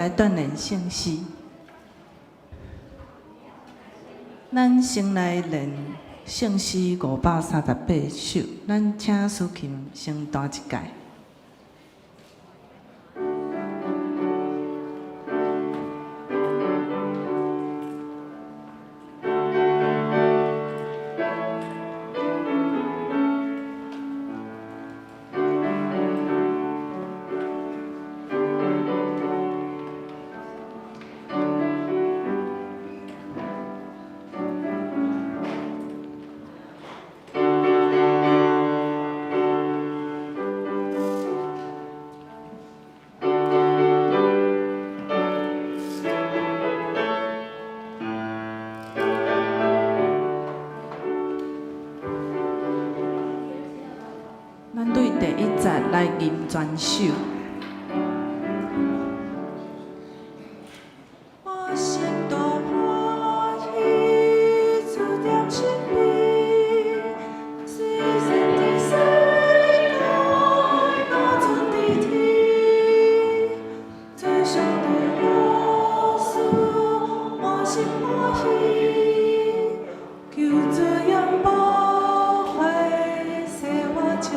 来锻炼圣诗。咱先来练圣诗538首，咱请苏琴先弹一届。咱对第1节来吟全首。我心多欢喜，注定亲你，虽然的世界多存的天，最上的老师，我心欢喜，求这样保惠，使我情。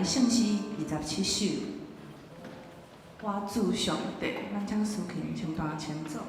圣诗27首，我主上帝，咱请苏琴唱弹前奏。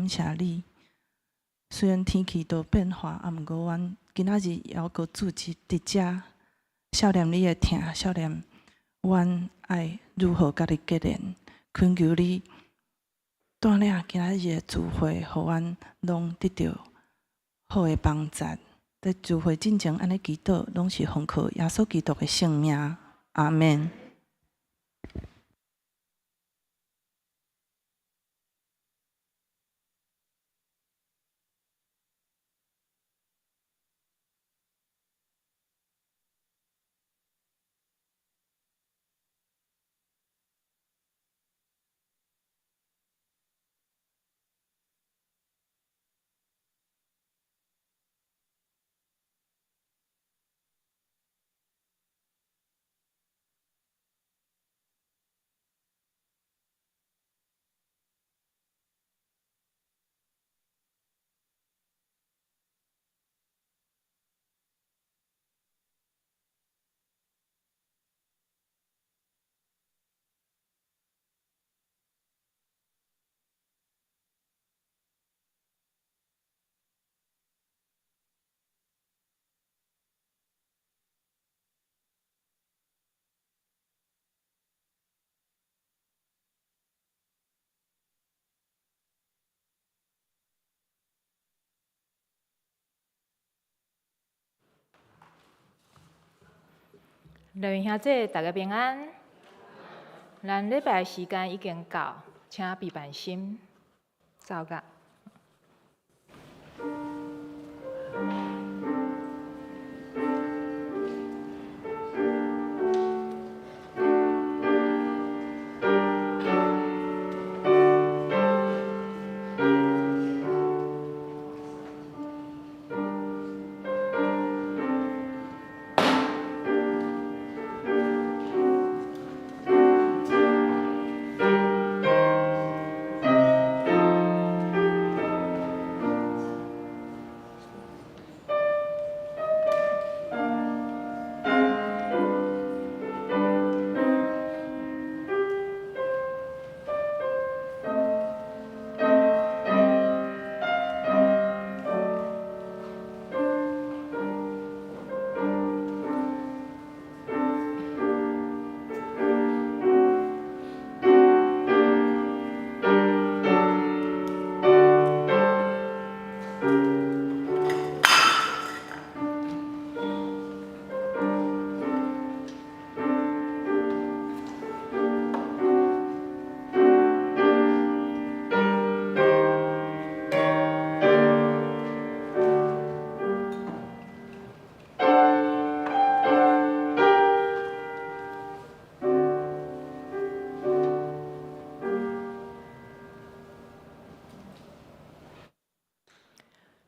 感谢你。虽然天气都变化，毋过阮今仔日还阁住伫遮，少念你的疼，少念阮爱如何甲你结连。恳求你带领今仔日的聚会，互阮拢得到好的帮助。在聚会进前安尼祈祷，拢是奉靠耶稣基督的圣名，阿免。各位兄姐，大家平安。咱礼拜时间已经到，请备办心，走噶。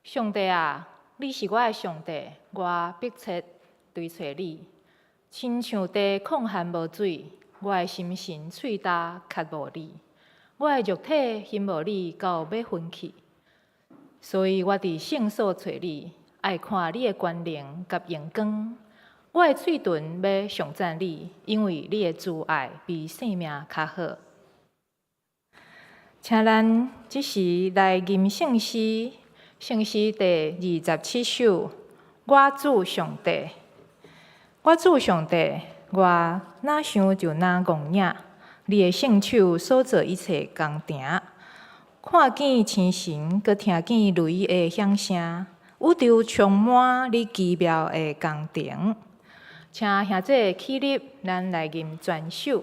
上帝啊，你是我的上帝，我迫切追找你。亲像地空旱无水，我的心神喙焦渴无你。我的肉体欣无你到要昏去，所以我伫圣所找你，爱看你的关联甲阳光。我的嘴唇要上赞你，因为你的慈爱比性命较好。请咱即时来吟圣诗。圣诗第27首，我主上帝，我主上帝，我哪想就哪戆领，你的圣手所做一切工程，看见星辰，佮听见雷的响声，宇宙充满你奇妙的工程。请兄姐起立，咱来吟全首。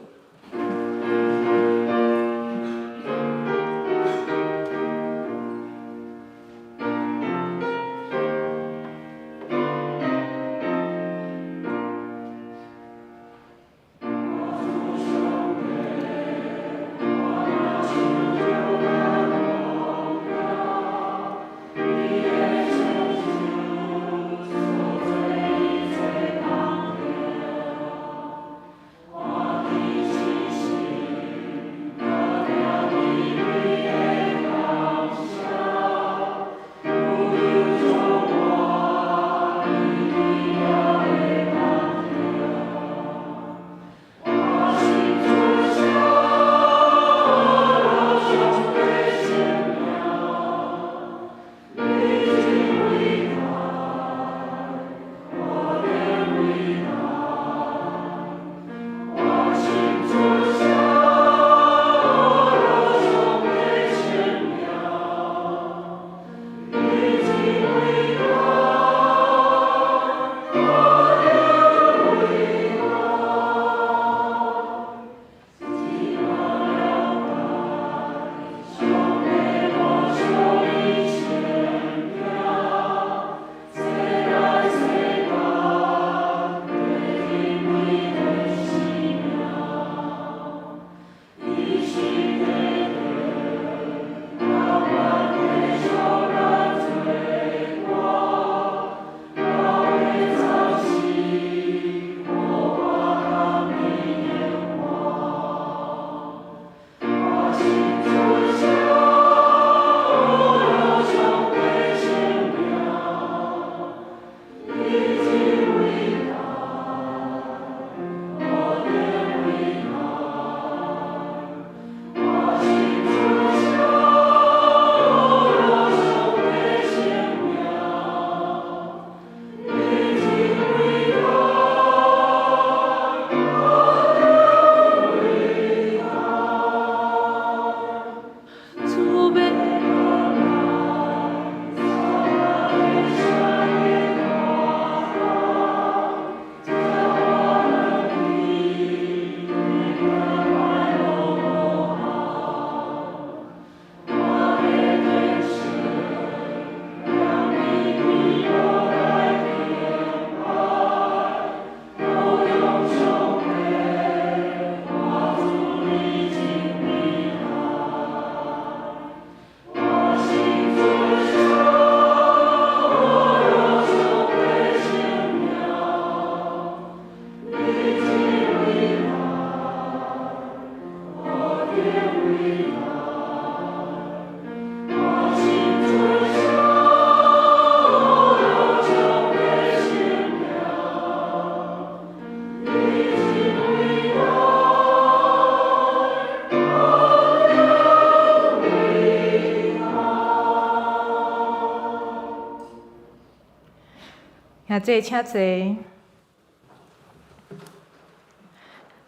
兄弟请坐。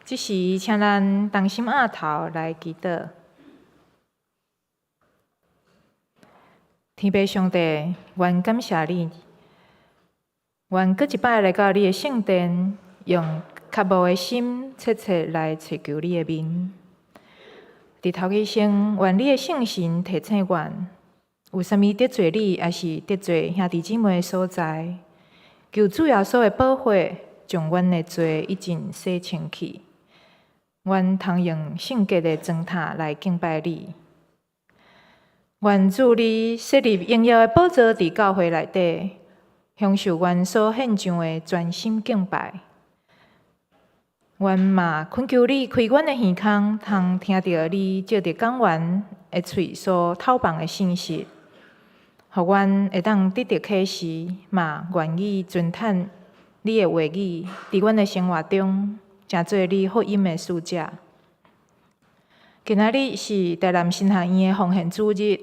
即时，请咱同心压头来祈祷。天父上帝，愿感谢你，愿搁一摆来到你的圣殿，用较无的心，切切来寻求你的面。伫头起先，愿你的圣神提醒阮，有啥物得罪你，还是得罪兄弟姊妹的所在，求主耶稣的保护，将阮的罪一尽洗清去。愿通用圣洁的砖塔来敬拜你。愿主你设立荣耀的宝座伫教会内底，享受阮所献上的全心敬拜。愿嘛恳求你开阮的耳孔，通听到你借着讲员的喙所透放的信息，互阮会当得到启示，嘛愿意遵趁你的话语，伫阮的生活中，成做你福音的使者。今仔日是台南新学院的奉献主日，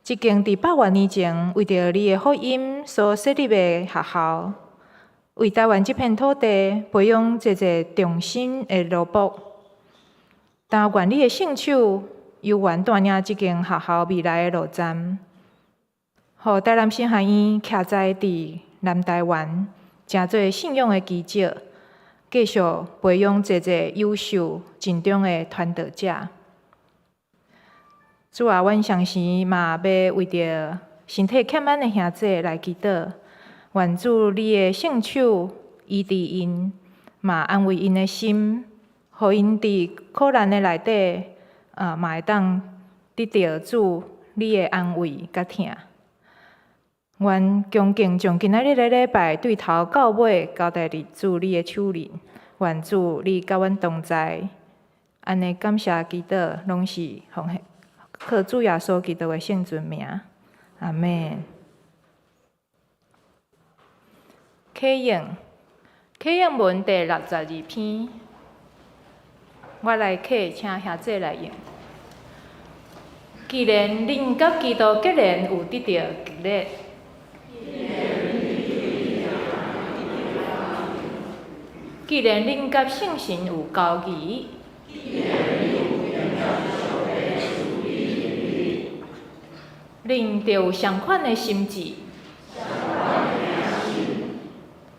一间伫100多年前为着你的福音所设立的学校，为台湾这片土地培养一个忠心的萝卜。但愿你的圣手犹原带领这间学校未来的路站，互台南新学院徛在伫南台湾，成做信仰的基石，继续培养一个优秀尽忠的传道者。主啊，阮上时嘛要为着身体欠安的兄弟来祈祷，愿主你的圣手医治因，嘛安慰因的心，互因伫苦难的内底，嘛会当得到主你的安慰甲疼。愿恭敬将今仔日的礼拜对头到尾交代伫主你的手里，愿主你甲阮同在。安尼感谢祈祷，拢是奉献靠主耶稣基督的圣尊名，阿们。启应文第62篇，我来启，请兄弟来用。既然恁甲基督结连有得到激励，既然恁甲圣神有交谊，恁恁就有相款的心志，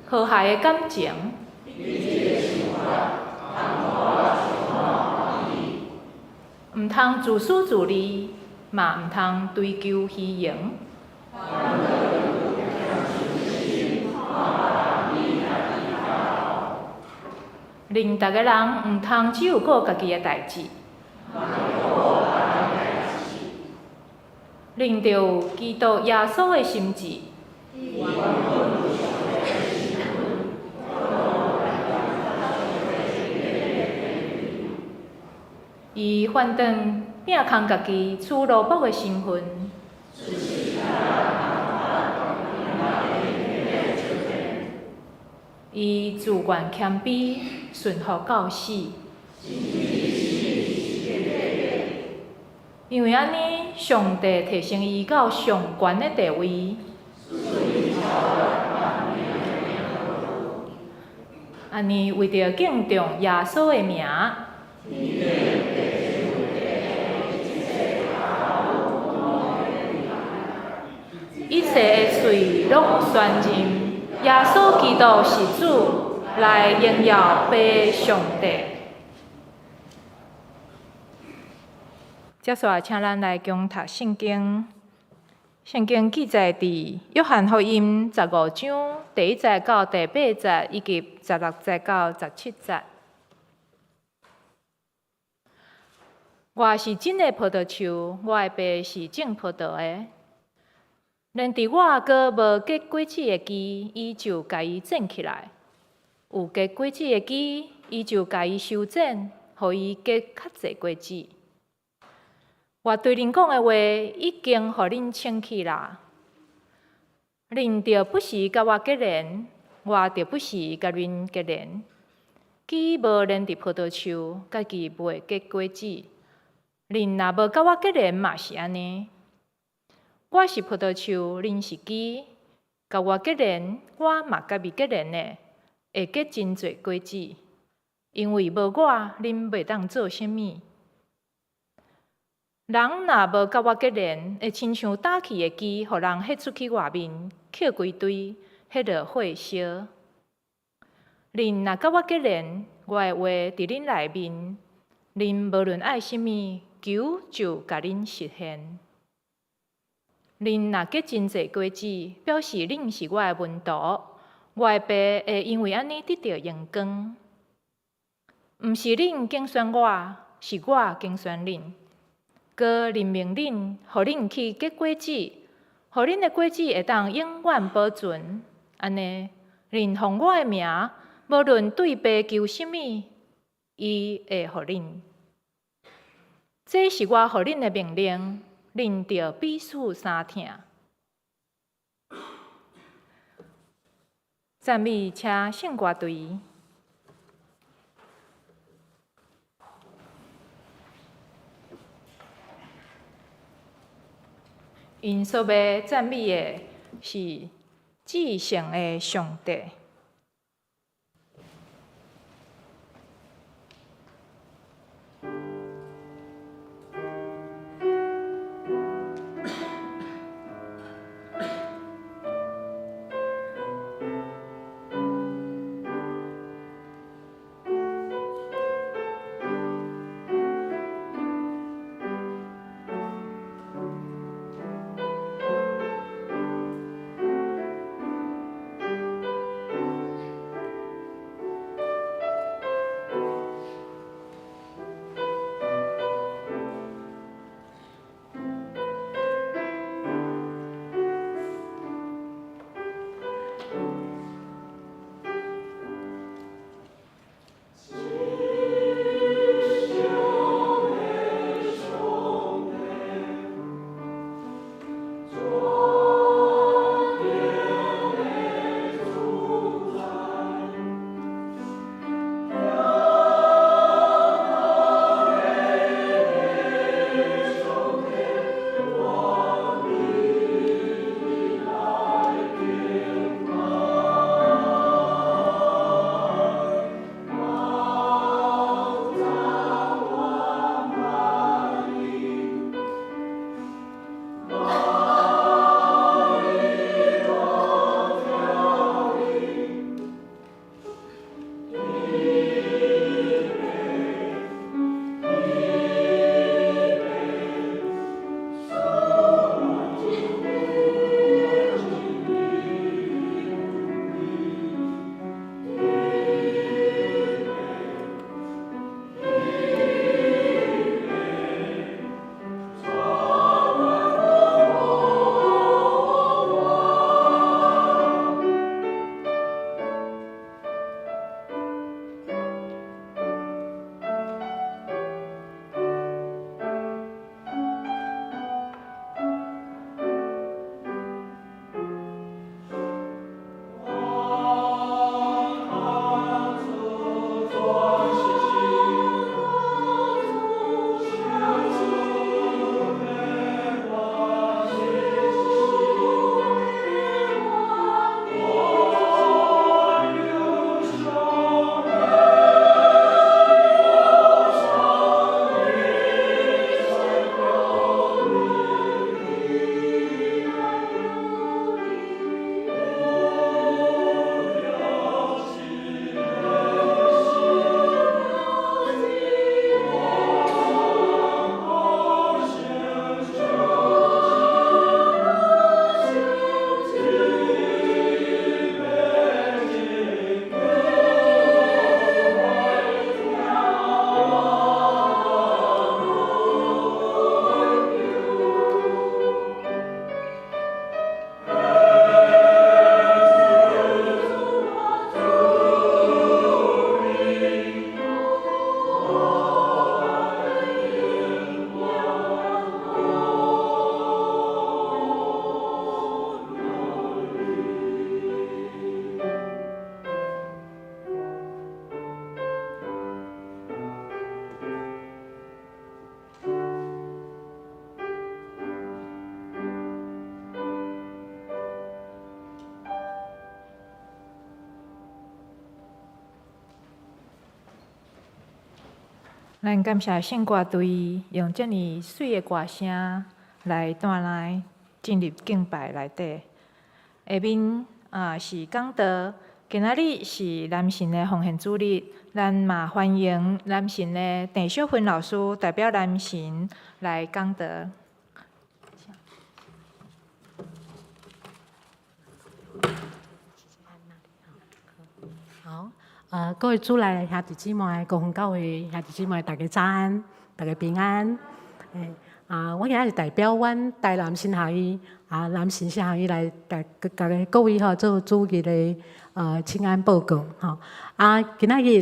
和谐的感情，毋通自私自利，嘛毋通追求虚荣。恁逐个人毋通只有顾家己的代志，恁着有基督耶稣的心志。伊反转摒空家己处奴仆的身份，伊自愿谦卑，顺服到死。因为安尼，上帝提升伊到上悬的地位。安尼为着敬重耶稣的名，一切的罪拢宣认耶稣基督是主，来荣耀父上帝。接下来，请咱来共读圣经。圣经记载伫约翰福音15章第1节到第8节，以及16节到17节。我是真的葡萄树，我的爸是种葡萄的。连伫我阁无结果子的枝，伊就甲伊剪起来；有结果子的枝，伊就甲伊修剪，互伊结较侪果子。我对恁讲的话，已经互恁清气啦。恁着不时甲我结连，我着不时甲恁结连。枝无连伫葡萄树，家己不会结果子。恁若无甲我结连，嘛是安尼。我是葡萄树，恁是枝，甲我结连，我嘛甲伊结连的，会结真侪果子。因为无我，恁袂当做啥物。人若无甲我结连，会亲像打去的枝，互人迄出去外面，捡规堆，迄落火烧。恁若甲我结连，我的话伫恁内面，恁无论爱啥物，求就甲恁实现。恁若结真侪果子，表示恁是我的门徒，我的爸会因为安尼得到荣光。毋是恁竞选我，是我竞选恁。佮任命恁，互恁去结果子，互恁的果子会当永远保存。安尼，恁奉我的名，无论对爸求啥物，伊会互恁。这是我互恁的命令，恁着彼此相听。赞美请圣歌队。因所要赞美的是至圣的上帝。咱感谢圣歌队用遮尔水的歌声来带来进入敬拜内底。下面是讲道，今仔日是男神的奉献主日，咱嘛欢迎男神的郑秀芬老师代表男神来讲道。好，各位主内兄弟姊妹、高雄教会兄弟姊妹，大家早安，大家平安。我今日是代表阮台南新学院南新新学院来甲各位做主日的请安报告吼。今仔日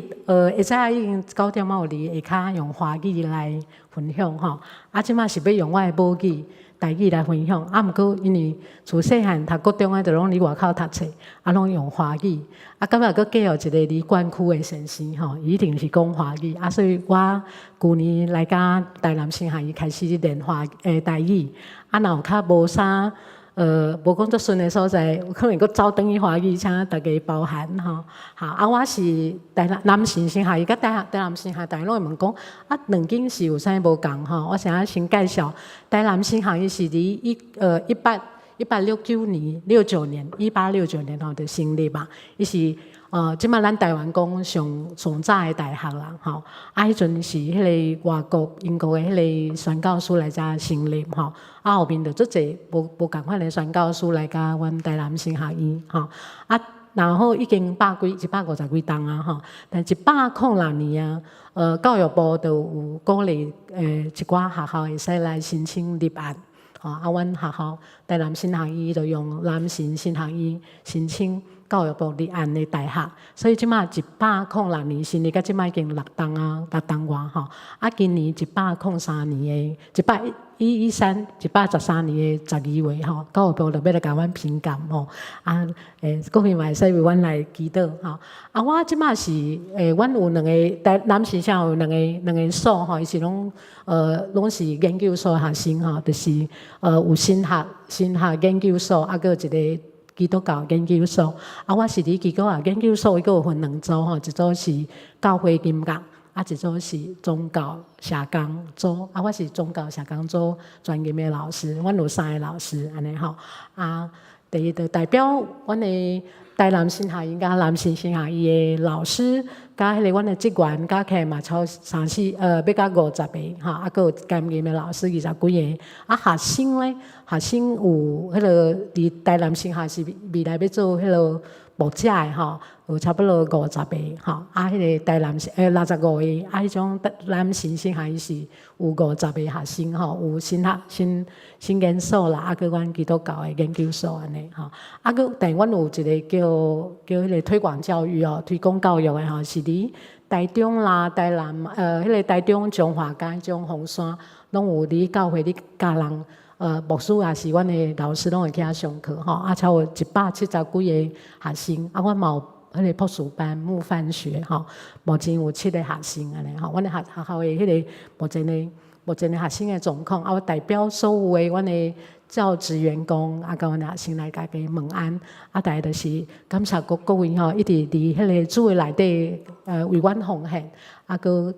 下早已经9点52下骹用华语来分享吼。即马是要用我的母语台语来分享。毋过因为自细汉读国中就拢伫外口读册，拢用华语。感觉佫嫁予一个离关区的先生吼，伊一定是讲华语。所以我旧年来甲台南新学院开始练台语。若有较无啥无讲作顺的所在，有可能佫走转去华语，请大家包涵吼。好，我是南新新学院，甲台南新学院，大家拢会问讲两间是有啥无共吼？我想先介绍，台南新学院是伫1869年，1869年就成立嘛。伊是即马咱台湾讲上早的大学啦吼。迄阵是迄个外国英国的迄个宣教师来遮成立吼。后面就足侪无共款的宣教师来甲阮台南新学院吼。然后已经150几栋吼。但106年教育部就有鼓励一寡学校会使来申请立案。阮学校台南新学院就用南新新学院申请教育部立案的大学，所以即马106年成立，到即马已经6栋外吼。今年103年的113年的12月吼，教育部就要来甲阮评鉴吼。各位嘛会使为阮来祈祷吼。我即马是阮有两个南新校有两个所吼，伊是拢是研究所学生吼，就是有新学研究所，佫有一个基督教研究所。我是伫基督教研究所，伊佫有分2组吼，一组是教会音乐，一组是宗教社工组。我是宗教社工组专业的老师，阮有3个老师安尼吼。第一就代表阮的台南新学院甲南新新学院的老师，甲迄个阮的职员加起来嘛超30要到50个吼。佫有兼任的老师20几个。学生咧，学生有迄个伫台南新学是未来要做迄个牧者的吼，有差不多50个吼。迄个台南65个，迄种南新新学院是有50个学生吼，有新研所啦，佫阮基督教的研究所安尼吼。佫但阮有一个叫迄个推广教育推广教育的吼，是伫台中啦、台南迄个台中、彰化、台中、凤山，拢有伫教会咧教人。牧师也是阮的老师，拢会去遐上课吼。超过170几个学生。阮嘛有迄个博士班、牧范学吼，目前有7个学生安尼吼。阮的学校的迄个目前的学生的状况，我代表所有的阮的教职员工，甲阮的学生来甲大家问安。大家就是感谢各位吼，一直伫迄个主的内底为阮奉献，佫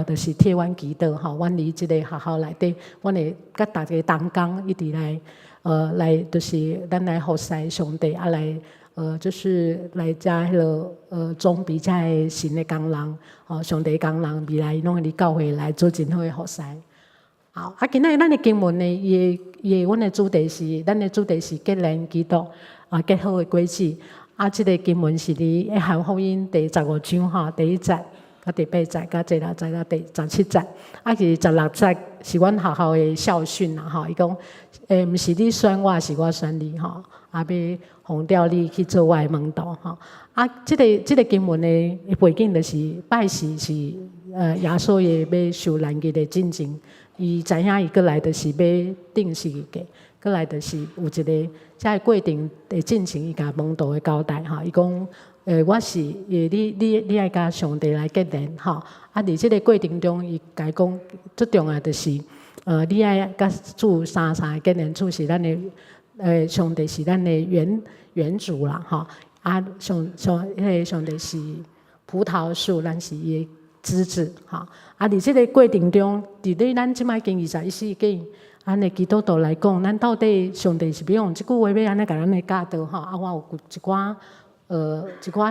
就是替阮祈祷吼。阮伫即个学校内底，阮会甲大家同工一直来就是咱来服侍上帝，来就是来遮迄个装备遮的神的工人，上帝工人未来拢会伫教会来做真好的服侍。好，今仔日咱的经文呢，阮的主题是结连基督结好的果子。即个经文是伫约翰福音第15章吼，第1节、甲第8节、甲第6节、甲第17节。是16节是阮学校的校训啦吼。伊讲毋是你选我，是我选你吼。要奉调你去做我的门徒吼。即个经文的背景就是拜时是耶稣要受难日的进前。伊知影伊过来就是要定十字架，过来就是有一个这过程的进程，伊甲门徒的交代吼。伊讲我是你爱甲上帝来结连吼。伫即个过程中，伊甲伊讲最重要就是你爱甲主三结连，主是咱的上帝是咱的原主啦吼。迄个上帝是葡萄树，咱是伊枝子，哈。啊，伫即个过程中，伫咧咱即摆经21世纪，安尼基督徒来讲，咱到底上帝是要用即句话要安尼甲咱来教导吼？啊，我有一寡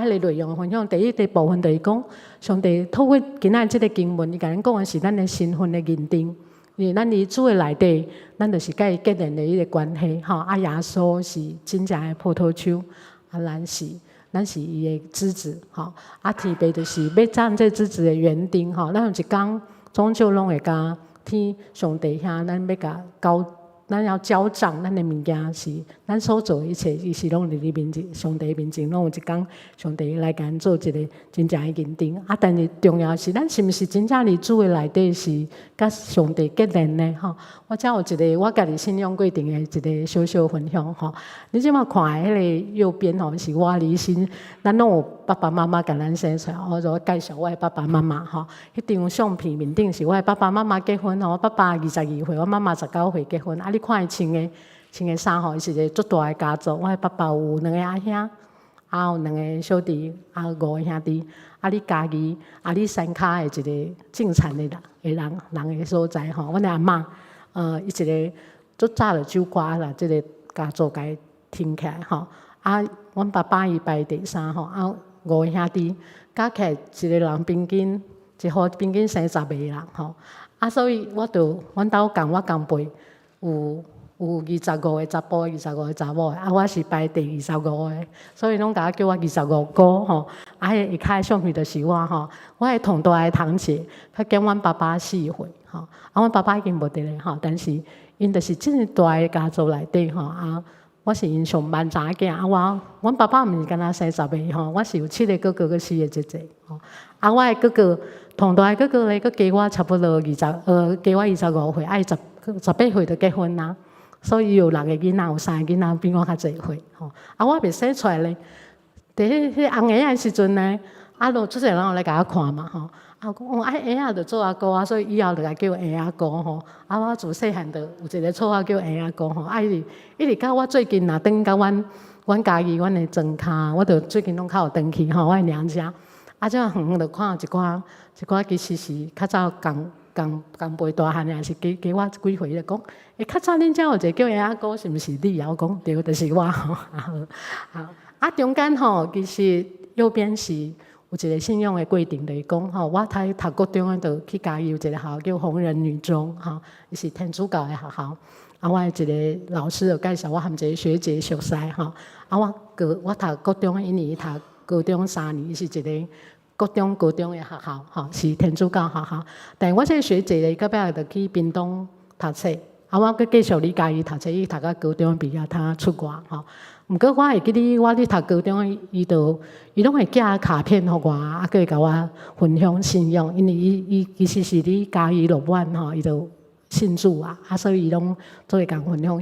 迄个内容分享。第一部分就是讲，上帝透过今仔即个经文，伊甲咱讲的是咱的身份的认定。因为咱伫主的内底，咱就是甲伊结连的迄个关系，吼。啊，耶稣是真正的葡萄树，啊，咱是伊的枝子，吼。啊，天父就是要占这枝子的园丁，吼。咱有一天终究拢会甲天上帝遐，咱要甲交，咱要交账，咱的物件是咱所做的一切，伊是拢伫你面前，上帝面前，拢有一天上帝来甲咱做一个真正的认定。啊，但是重要是，咱是毋是真正伫主的内底是甲上帝结连呢？吼，我遮有一个我家己信仰过程的一个小小分享，吼。你即马看的迄个右边吼，是我离心，咱拢有爸爸妈妈甲咱生出来，我就介绍我的爸爸妈妈，吼。迄张相片面顶是我的爸爸妈妈结婚，吼。我爸爸22岁，我妈妈19岁结婚。啊，你看伊穿的衫吼，伊是一个足大的家族。我的爸爸有2个阿兄，啊有2个小弟，啊5个兄弟。啊，你家己，啊你山骹的一个种田的人的所在吼。阮的阿嬷，伊一个足早就酒歌啦，即个家族甲伊挺起来吼。啊，阮爸爸伊排第3吼，啊5个兄弟加起来一个人平均平均生10个人吼。啊，所以我共辈有25个查甫，25个查某的，啊，我是排第25个，所以拢甲我叫我25哥吼。啊，迄下骹相片就是我吼，我的同大的堂姐，较减阮爸爸4岁吼。啊，阮爸爸已经无伫咧吼，但是因就是真个大个家族内底吼。啊，我是因上万查囝，啊，阮爸爸毋是干那生10个吼，我是有7个哥哥，佮4个姐姐吼。啊，我的哥哥同大的哥哥咧，佮加我差不多加我25岁，啊，18岁就结婚啦。所以有6个囡仔，有3个囡仔比我较侪岁吼。啊，我未生出来咧，伫迄红婴仔时阵呢，啊，就出侪人来甲我看嘛吼。啊，讲啊，婴仔就做阿哥啊，所以以后就甲叫婴仔哥吼。啊，我自细汉就有一个绰号叫婴仔哥吼。啊，一直到我最近若转到阮家己阮的庄骹，我就最近拢较有转去吼，我的娘家。啊，这远远就看有一寡其实是较早共辈大汉的，是加我几岁咧讲。较早恁遮有一个叫婴仔哥，是毋是你？我讲对，就是我吼。好，啊，中间吼，其实右边是有一个信仰的过程，就是讲吼，我读国中的，就去嘉义有一个学校叫红人女中，吼，伊是天主教的学校。啊，我一个老师就介绍我和一个学姐熟识吼。啊，我读国中1年，读高中3年，伊是一个高中的学校，吼，是天主教学校。但是我这个学姐咧，到尾就去屏东读册。啊，我佮继续伫嘉义读册，伊读到高中毕业，他出国吼。毋过我会记得，我伫读高中，伊拢会寄卡片互我，啊，佮会甲我分享信仰。因为伊其实是伫嘉义落晚吼，伊就信主啊，所以伊拢做会共分享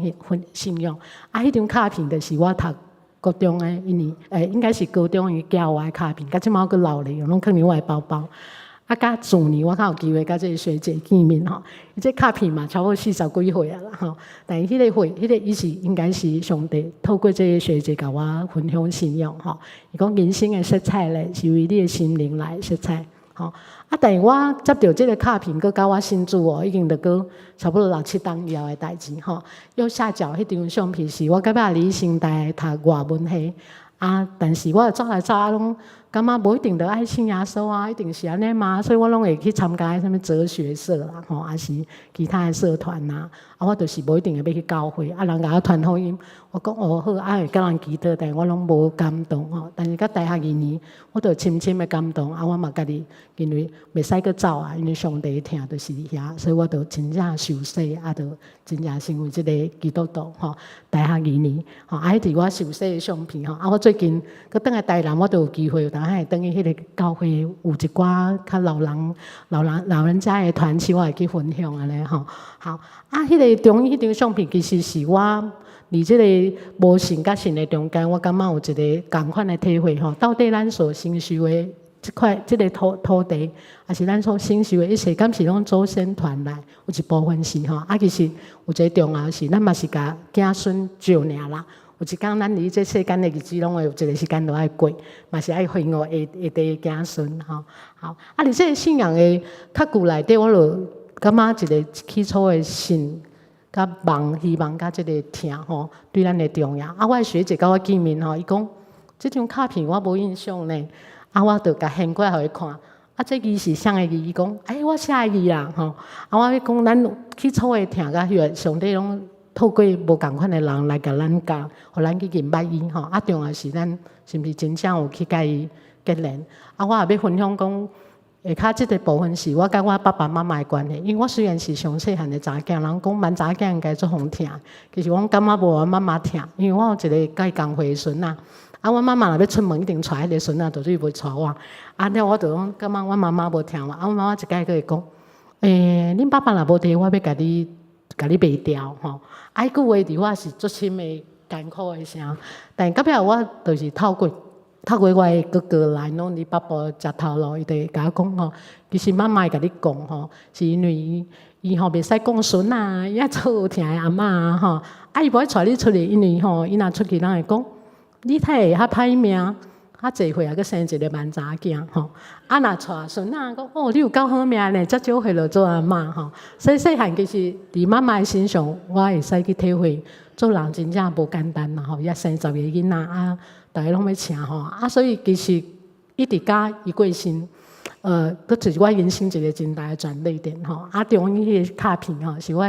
信仰。啊，迄张卡片就是我读高中的1年，应该是高中伊寄我的卡片，甲即马佫留咧，拢放伫我的包包。啊，甲去年我较有机会甲这个学姐见面吼，伊这卡片嘛超过40几岁啊啦吼，但迄个伊是应该是上帝透过这个学姐甲我分享信仰吼，伊讲人生的色彩咧是为你的心灵来色彩吼。啊，但是我接到这个卡片，佮甲我信主哦，已经着过差不多6、7档以后的代志吼。右下角迄张相片是我甲尾离成大读外文系啊，但是我走来走啊拢。感觉无一定着爱信耶稣啊，一定是安尼嘛，所以我拢会去参加什么哲学社啦，吼，还是其他的社团呐。啊，我就是无一定会要去教会，啊，人甲我传福音，我讲哦好，啊会甲人祈祷，但是我拢无感动吼。但是到大学2年，我就深深的感动，啊，我嘛家己因为袂使去走啊，因为上帝听就是遐，所以我就真正受洗，啊，就真正成为即个基督徒吼。大学2年，吼，啊，迄伫我受洗的相片吼，啊，我最近佮倒来台南，我都有机会。还会等于迄个教会有一寡较老人家的团契，我会去分享安尼吼。好，啊，迄个迄张相片其实是我伫即个无信甲信的中间，我感觉有一个共款的体会吼。到底咱所承受的即个土地，还是咱所承受的一切，敢是拢祖先传来？有一部分是吼，啊，其实有一个重要是，咱嘛是甲子孙照尔啦。有一天咱离这世间的日子，拢会有一个时间都爱过，嘛是爱幸福下地子孙吼。好，而且信仰的较久内底，我就感觉一个起初的信、甲望、希望、甲即个听吼，对咱的重要。我的学姐甲我见面吼，伊讲这张卡片我无印象呢，我就甲献过来互伊看。这字是啥个字？伊讲，我写的字啦吼。我讲咱起初的听甲迄个上帝拢透过无共款的人来甲咱教，互咱去认捌伊吼。重要是咱是毋是真正有去甲伊结连。我也要分享讲，下骹即个部分是我甲我爸爸妈妈的关系。因为我虽然是上细汉的查囝，人讲蛮查囝应该做互听，其实我感觉无我妈妈听，因为我有一个甲伊共岁孙仔。我妈妈若要出门，一定带迄个孙仔，绝对袂带我。了我就讲，感觉我妈妈无听我。我妈妈一摆佫会讲，恁爸爸若无伫，我要甲你卖掉吼。伊句话伫我是足深的艰苦的声，但到尾我就是透过我的哥哥来，拢伫爸爸食头路，伊就会甲我讲吼，其实妈妈会甲你讲吼，是因为伊吼袂使讲孙啊，伊做有听的阿嬷啊吼，伊无爱带你出去，因为吼，伊若出去，人会讲。你太会较歹命，较济岁啊，佮生一个蛮查囝吼。若带孙仔讲，你有够好命呢，遮少岁就做阿嬷吼。所以细汉其实伫妈妈身上，我会使去体会，做人真正无简单嘛吼。也生10个囡仔大家拢要请吼。所以其实一直甲伊过身，佫就是我人生一个真大的转捩点吼。中央迄个卡片吼，是我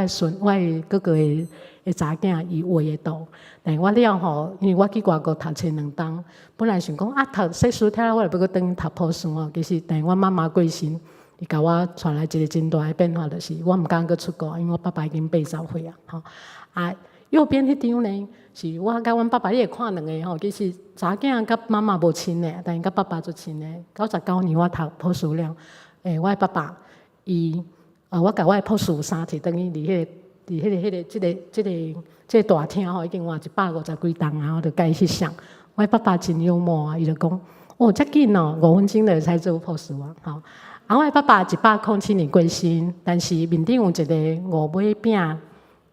的哥哥的查囝伊画的图。但我了吼，因为我去外国读册2冬，本来想讲读硕士听了，我就要转去读博士哦。其实，但我妈妈过身，伊甲我带来一个真大的变化，就是我毋敢去出国，因为我爸爸已经80岁啊。吼右边迄张呢，是我甲阮爸爸，你会看两个吼。其实查囝甲妈妈无亲的，但甲爸爸做亲的。99年我读博士了，我的爸爸伊我甲我的博士衫摕转去伫这个大厅吼，已经换150几栋啊，我就甲伊翕相。我爸爸真幽默啊，伊就讲：遮紧哦，5分钟就才做博士啊。吼，我爸爸107年过身，但是面顶有一个五尾饼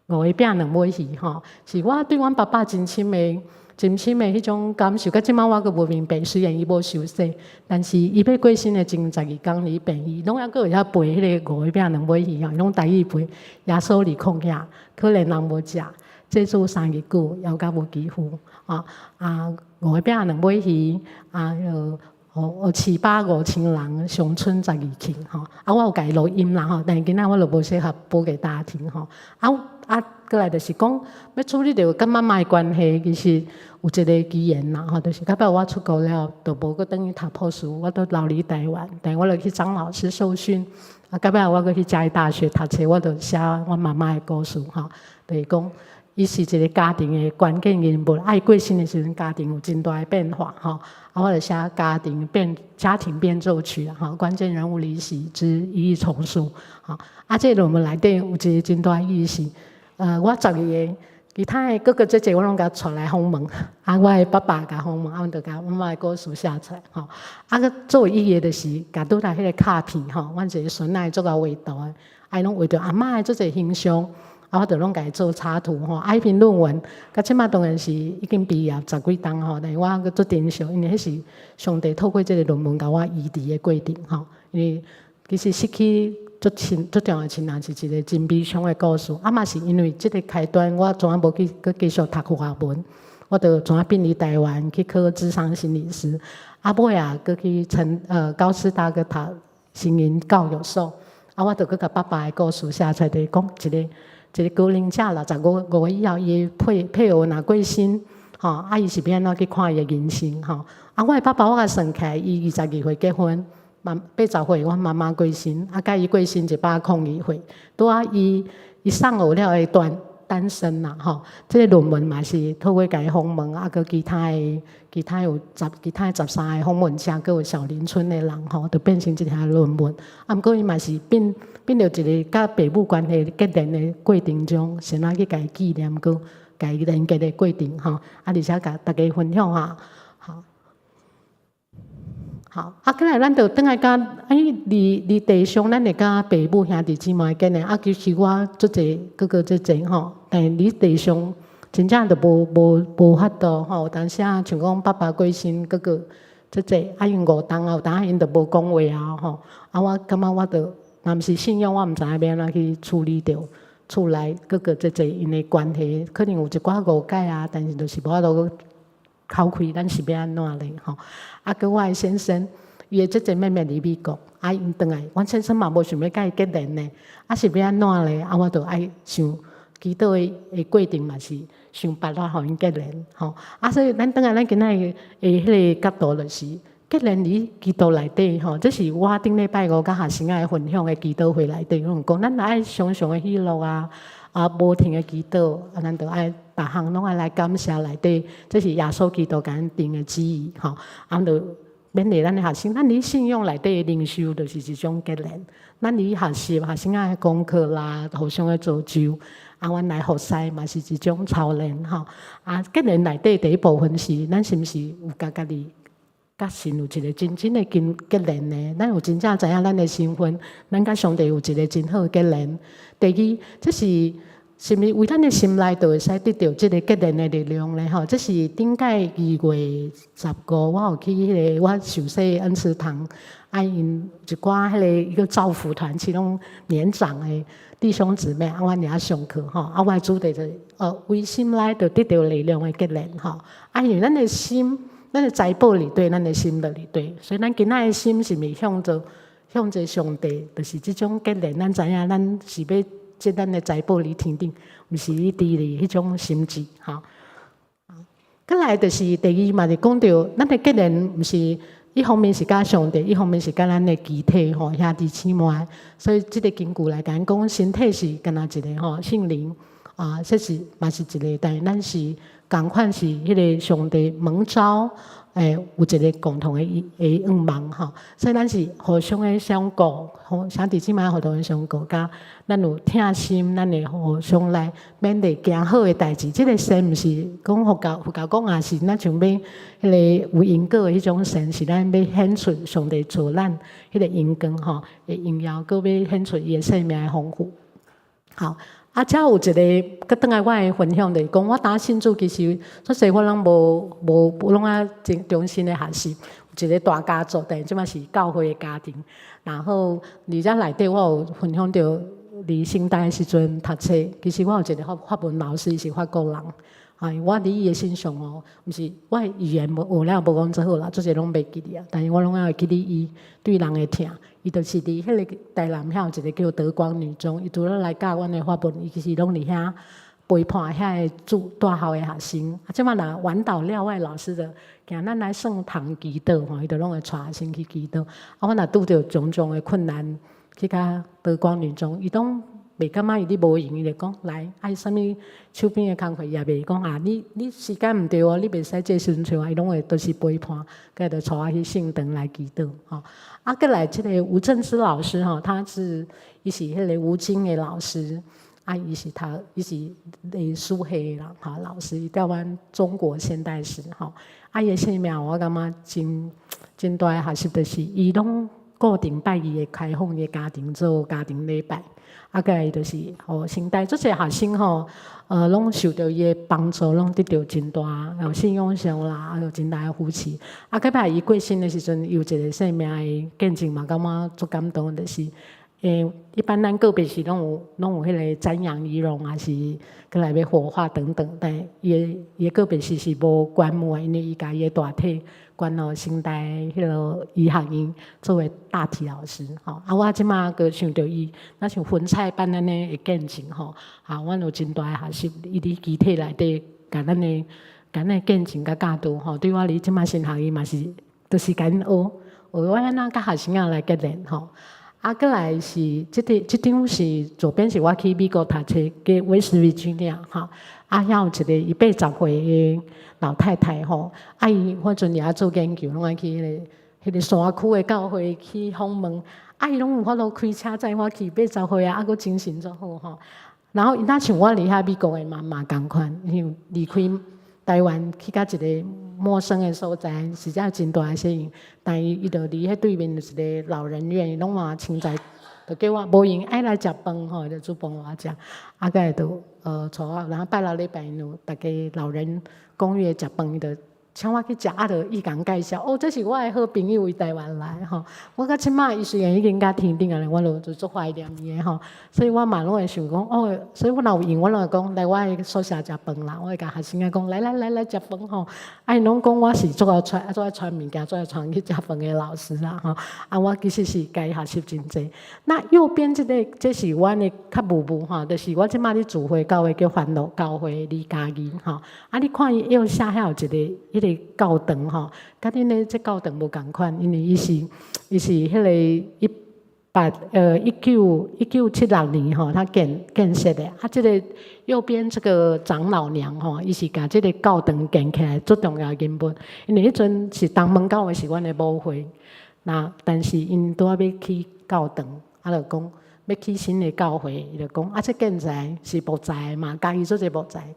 2尾鱼吼，是我对阮爸爸真深的迄种感受。到即摆我阁无明白，虽然伊无受洗，但是伊要过身的前12天，伊病伊拢还阁有遐背迄个五尾饼2尾鱼吼，伊拢台语背。耶稣离空遐，可怜人无食。这做3日久，犹甲无几乎五尾饼2尾鱼有75000人上春12庆吼。我有家录音啦吼，但是今仔我就无适合播给大家听吼。过来就是讲，要处理着跟妈妈的关系，其实有一个机缘啦吼，就是到尾我出国了，就无阁等于读博士，我都留伫台湾，但我就去张老师受训。到尾我阁去嘉义大学读册，我就写我妈妈的故事吼，就是讲。伊是一个家庭的关键人物，过身的时阵，家庭有真大的变化吼。我就写家庭变奏曲吼，关键人物离席之一一重述吼。这论文内底有一个真大意义是，我12个其他的哥哥姐姐我拢甲带来访问，我的爸爸甲访问，阮就甲阮妈的故事写出来吼。个最有意义的是，甲拄来迄个卡片吼，阮一个孙仔做甲画图的，拢画着阿嬷的做者形象。我就拢家做插图吼，迄篇论文，到即摆当然是已经毕业10几档吼，但是我阁做珍惜，因为迄是上帝透过即个论文甲我医治的过程吼。因为其实失去足重要的亲人是一个真悲伤的故事，嘛是因为即个开端，我怎啊无去继续读华文，我就怎啊变离台湾去考諮商心理师，尾啊阁去高师大阁读心灵教育所，我就阁甲爸爸的故事写出来，就是讲一个高龄者65岁以后，伊配偶若过身，吼，伊是要安怎去看伊的人生，吼。我的爸爸我甲算起来，伊22岁结婚，80岁阮妈妈过身，甲伊过身102岁，拄伊送学了一段单身啦，吼。这个论文嘛是透过甲伊访问，佮其他有13个访问者，佮有小林村的人，吼，就变成一条论文。毋过伊嘛是变着一个甲父母关系结连的过程中，先去甲伊纪念，佮甲伊连结的过程，吼。而且甲大家分享下，好。过来咱就转来甲离地上，咱会甲父母兄弟姊妹结连。其实我足侪哥哥姐姐吼，但离地上真正就无法度吼。有当时啊，像讲爸爸过身，哥哥即济，啊因5冬啊，有当因就无讲话啊吼。啊，我感觉我就若毋是信仰，我毋知影要安怎去处理着厝内哥哥即济因的关系，可能有一寡误解啊，但是就是无法度口开，咱是要安怎咧吼？啊，佮我的先生。伊的即个妹妹伫美国，啊，因转来，阮先生嘛无想要甲伊结连呢，啊是要安怎咧？啊，我著爱想祈祷的过程嘛是想办法互因结连，吼。啊，所以咱转来，咱今仔日迄个角度就是结连伫基督内底，吼。这是我顶礼拜五甲学生仔分享的祈祷会内底，拢讲咱爱常常的喜乐啊，无停的祈祷，啊，咱著爱逐项拢爱来感谢内底，这是耶稣基督甲咱定的旨意，吼。啊，著。勉励咱的学生，咱伫信仰内底的灵修，就是一种结连。咱伫学习学生仔的功课啦，互相的造就，啊，阮来学习嘛是一种操练吼。啊，结连内底第一部分是，咱是毋是有家己甲神有一个真正的结连呢？咱有真正知影咱的身份，咱甲上帝有一个真好的结连。第二，这是。是毋是为咱的心内就会使得到即个结连的力量咧？吼，这是顶届2月15，我有去迄个我受洗恩慈堂，啊因一寡迄个造福团其中年长的弟兄姊妹，啊，阮遐上课吼，啊，我主题就是为心内就得到力量的结连吼，啊，因为咱的心，咱的财宝里对，咱的心的里对，所以咱今仔的心是咪向着上帝，就是即种结连，咱知影咱是要。即咱的财宝伫天顶，毋是伫地里迄种心志，吼。再来就是第二嘛，就讲到咱的结连，毋是一方面是甲上帝，一方面是甲咱的肢体吼兄弟姊妹。所以即个根据来讲，身体是干那一个吼圣灵啊，这是嘛是一个，但是咱是共款是迄个上帝蒙召。有一个共同的愿望吼，所以咱是互相的相顾，兄弟姊妹互相相顾，甲咱有疼心，咱会互相来勉励行好的代志。即个神毋是讲佛教讲也是，咱像要迄个有因果的迄种神，是咱要显出上帝做咱迄个因光吼，会荣耀，搁要显出伊的生命的丰富。好。啊，遮有一个，佮倒来我的分享就是讲，我打信主其实，说实我拢无拢啊真重新的学习，有一个大家族，但即嘛是教会的家庭。然后而且内底我有分享到，伫圣诞的时阵读册，其实我有一个法文老师是法国人，我伫伊的身上哦，毋是我的语言无了无讲遮好啦，做者拢袂记哩啊，但是我拢会记哩伊对人的疼。伊就是伫迄个台南遐有一个叫德光女中，伊除了来教阮的法文，伊其实拢伫遐陪伴遐个大校的学生。啊，即摆若晚岛了，我的老师就惊咱来圣堂祈祷吼，伊就拢会带学生去祈祷。啊，我若拄着种种的困难，去甲德光女中，伊拢袂感觉伊咧无用，伊就讲来爱啥物手边的工课也袂讲啊，你时间毋对哦，你袂使这时阵像伊拢会都是陪伴，佮就带我去圣堂来祈祷吼。啊，过来即个吴正之老师吼，伊是迄个吴京的老师，啊，伊是历史系的人哈，老师伊教阮中国现代史吼，啊，伊的生命我感觉真大的学习，就是伊拢固定拜伊的开放的家庭做家庭礼拜。啊，个伊就是互现代做些学生吼，拢受到伊的帮助，拢得到真大，信仰上啦，有真大的扶持。啊，个摆伊过身的时阵，有一个生命的见证嘛，感觉足感动，就是一般咱个别是拢有迄个瞻仰仪容，还是过来要火化等等，但伊个别是无棺木的，因为伊家伊的大体。关了新台迄个医学院作为大体老师，吼啊！我即马个想到伊，那像分菜班安尼的见证，吼啊！阮有真大的学习，伊伫机体内底，甲咱的见证甲教导，吼，对我哩即马新学院嘛是，都是甲因学我安怎甲学生仔来结连，吼。啊，过来是即张是左边是我去美国读册，去威斯维吉尼亚，吼啊，遐有一个伊80岁的。老太太吼，啊伊我阵也做研究，拢爱去迄个山区的教会去访问，啊伊拢有法度开车载我去80岁啊，啊佫精神足好吼。然后因若像我离遐美国的妈妈共款，因为离开台湾去到一个陌生的所在，实在真大的适应。但伊就离迄对面就是一个老人院，拢嘛清在就叫我无闲爱来食饭吼，就煮饭我食，啊，个就带我，然后拜六礼拜日，大家老人公约食饭，伊就请我去食，啊，就伊共介绍，这是我的好朋友，伊台湾来吼。我到即摆伊虽然已经甲天顶啊，我就足怀念伊的吼。所以我嘛拢会想讲，所以我若有闲，我拢会讲来我的宿舍食饭啦。我会甲学生仔讲，来食饭吼。啊，因拢讲我是做爱传物件，做爱传去食饭的老师啦吼。啊，我其实是该学习真济。那右边这是阮的较母吼，就是我即摆咧聚会教会叫欢乐教会李嘉义吼。啊，你看伊右下遐有一个教堂吼，甲恁的这教堂无共款，因为伊是迄个1976年吼，他建设的。啊，这个右边这个长老娘吼，伊是甲这个教堂建起来最重要的人物，因为迄阵是东门教会是阮的母会，那但是因拄仔要去教堂，啊，就讲要去新的教会，伊就讲啊，这建材是木材嘛，家己做这木材，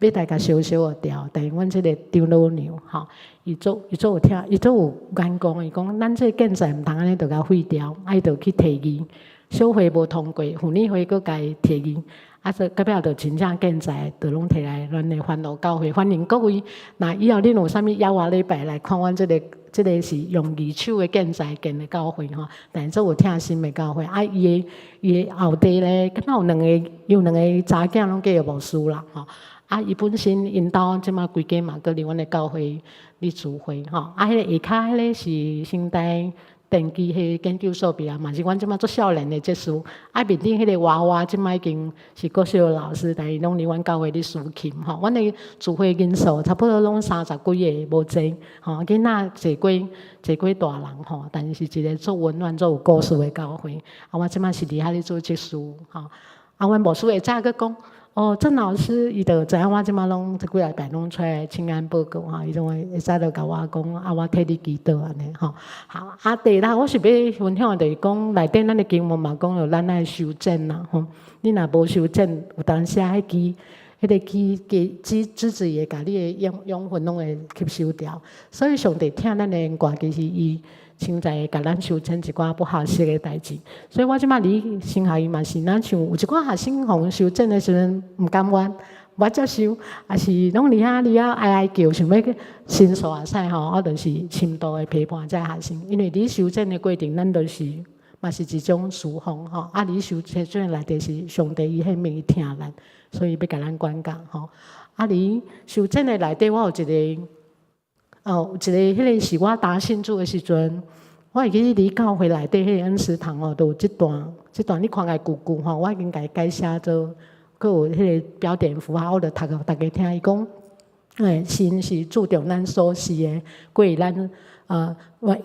要大家小小个调，但是阮即个张老娘吼，伊做有听，伊做有眼光，伊讲咱这建材毋通安尼就甲废掉，啊伊就去提议，小会无通过，妇女会佫甲伊提议，啊说隔壁就真正建材，就拢摕来咱的欢乐教会，欢迎各位。那以后恁有啥物邀我礼拜来看阮即个是用二手的建材建的教会吼，但是做有听心的教会，啊伊的后地咧，敢若有两个查囝拢叫牧师啦吼。啊，伊本身因兜即马规家嘛，搁伫阮的教会咧聚会吼。啊，迄个下骹迄个是新台电机迄研究所毕业嘛，是阮即马做少年的结束。啊，面顶迄个娃娃即马已经是国小老师，但伊拢伫阮教会咧抒琴吼。阮的聚会人数差不多拢30几个，无济吼。囡仔坐过大人吼，但是一个做温暖、做有故事的教会。啊，我即马是伫遐咧做结束吼。啊，阮牧师会早个讲。郑老师，伊就知影我即马拢即几礼拜拢出来请安报告吼，伊种会使就甲我讲，啊，我替你祈祷安尼吼。好，啊，第二我是要分享的，就是讲内底咱的经文嘛，讲有咱爱修正啦吼。你若无修正，有当时迄个枝子会甲你的养分拢会吸收掉。所以上帝听咱的言歌，其实伊。现在甲咱修正一寡不合适的代志，所以我即摆离新学院嘛是咱像有一寡学生互修正的时阵毋甘愿，无接受，也是拢离遐哀叫，想要申诉也使吼，我就是深度的陪伴这学生，因为你修正的过程，咱就是嘛是一种释放吼，啊，你修正内底是上帝伊迄面听咱，所以要甲咱管教吼，啊，你修正的内底我有一个。有一个迄个是我打信主的时阵，我会记伫教会内底迄个恩师堂哦，都有即段你看个句句吼，我已经甲伊改写做，佮有迄个标点符号，我就读互大家听。伊讲，神是注重咱所事的，过咱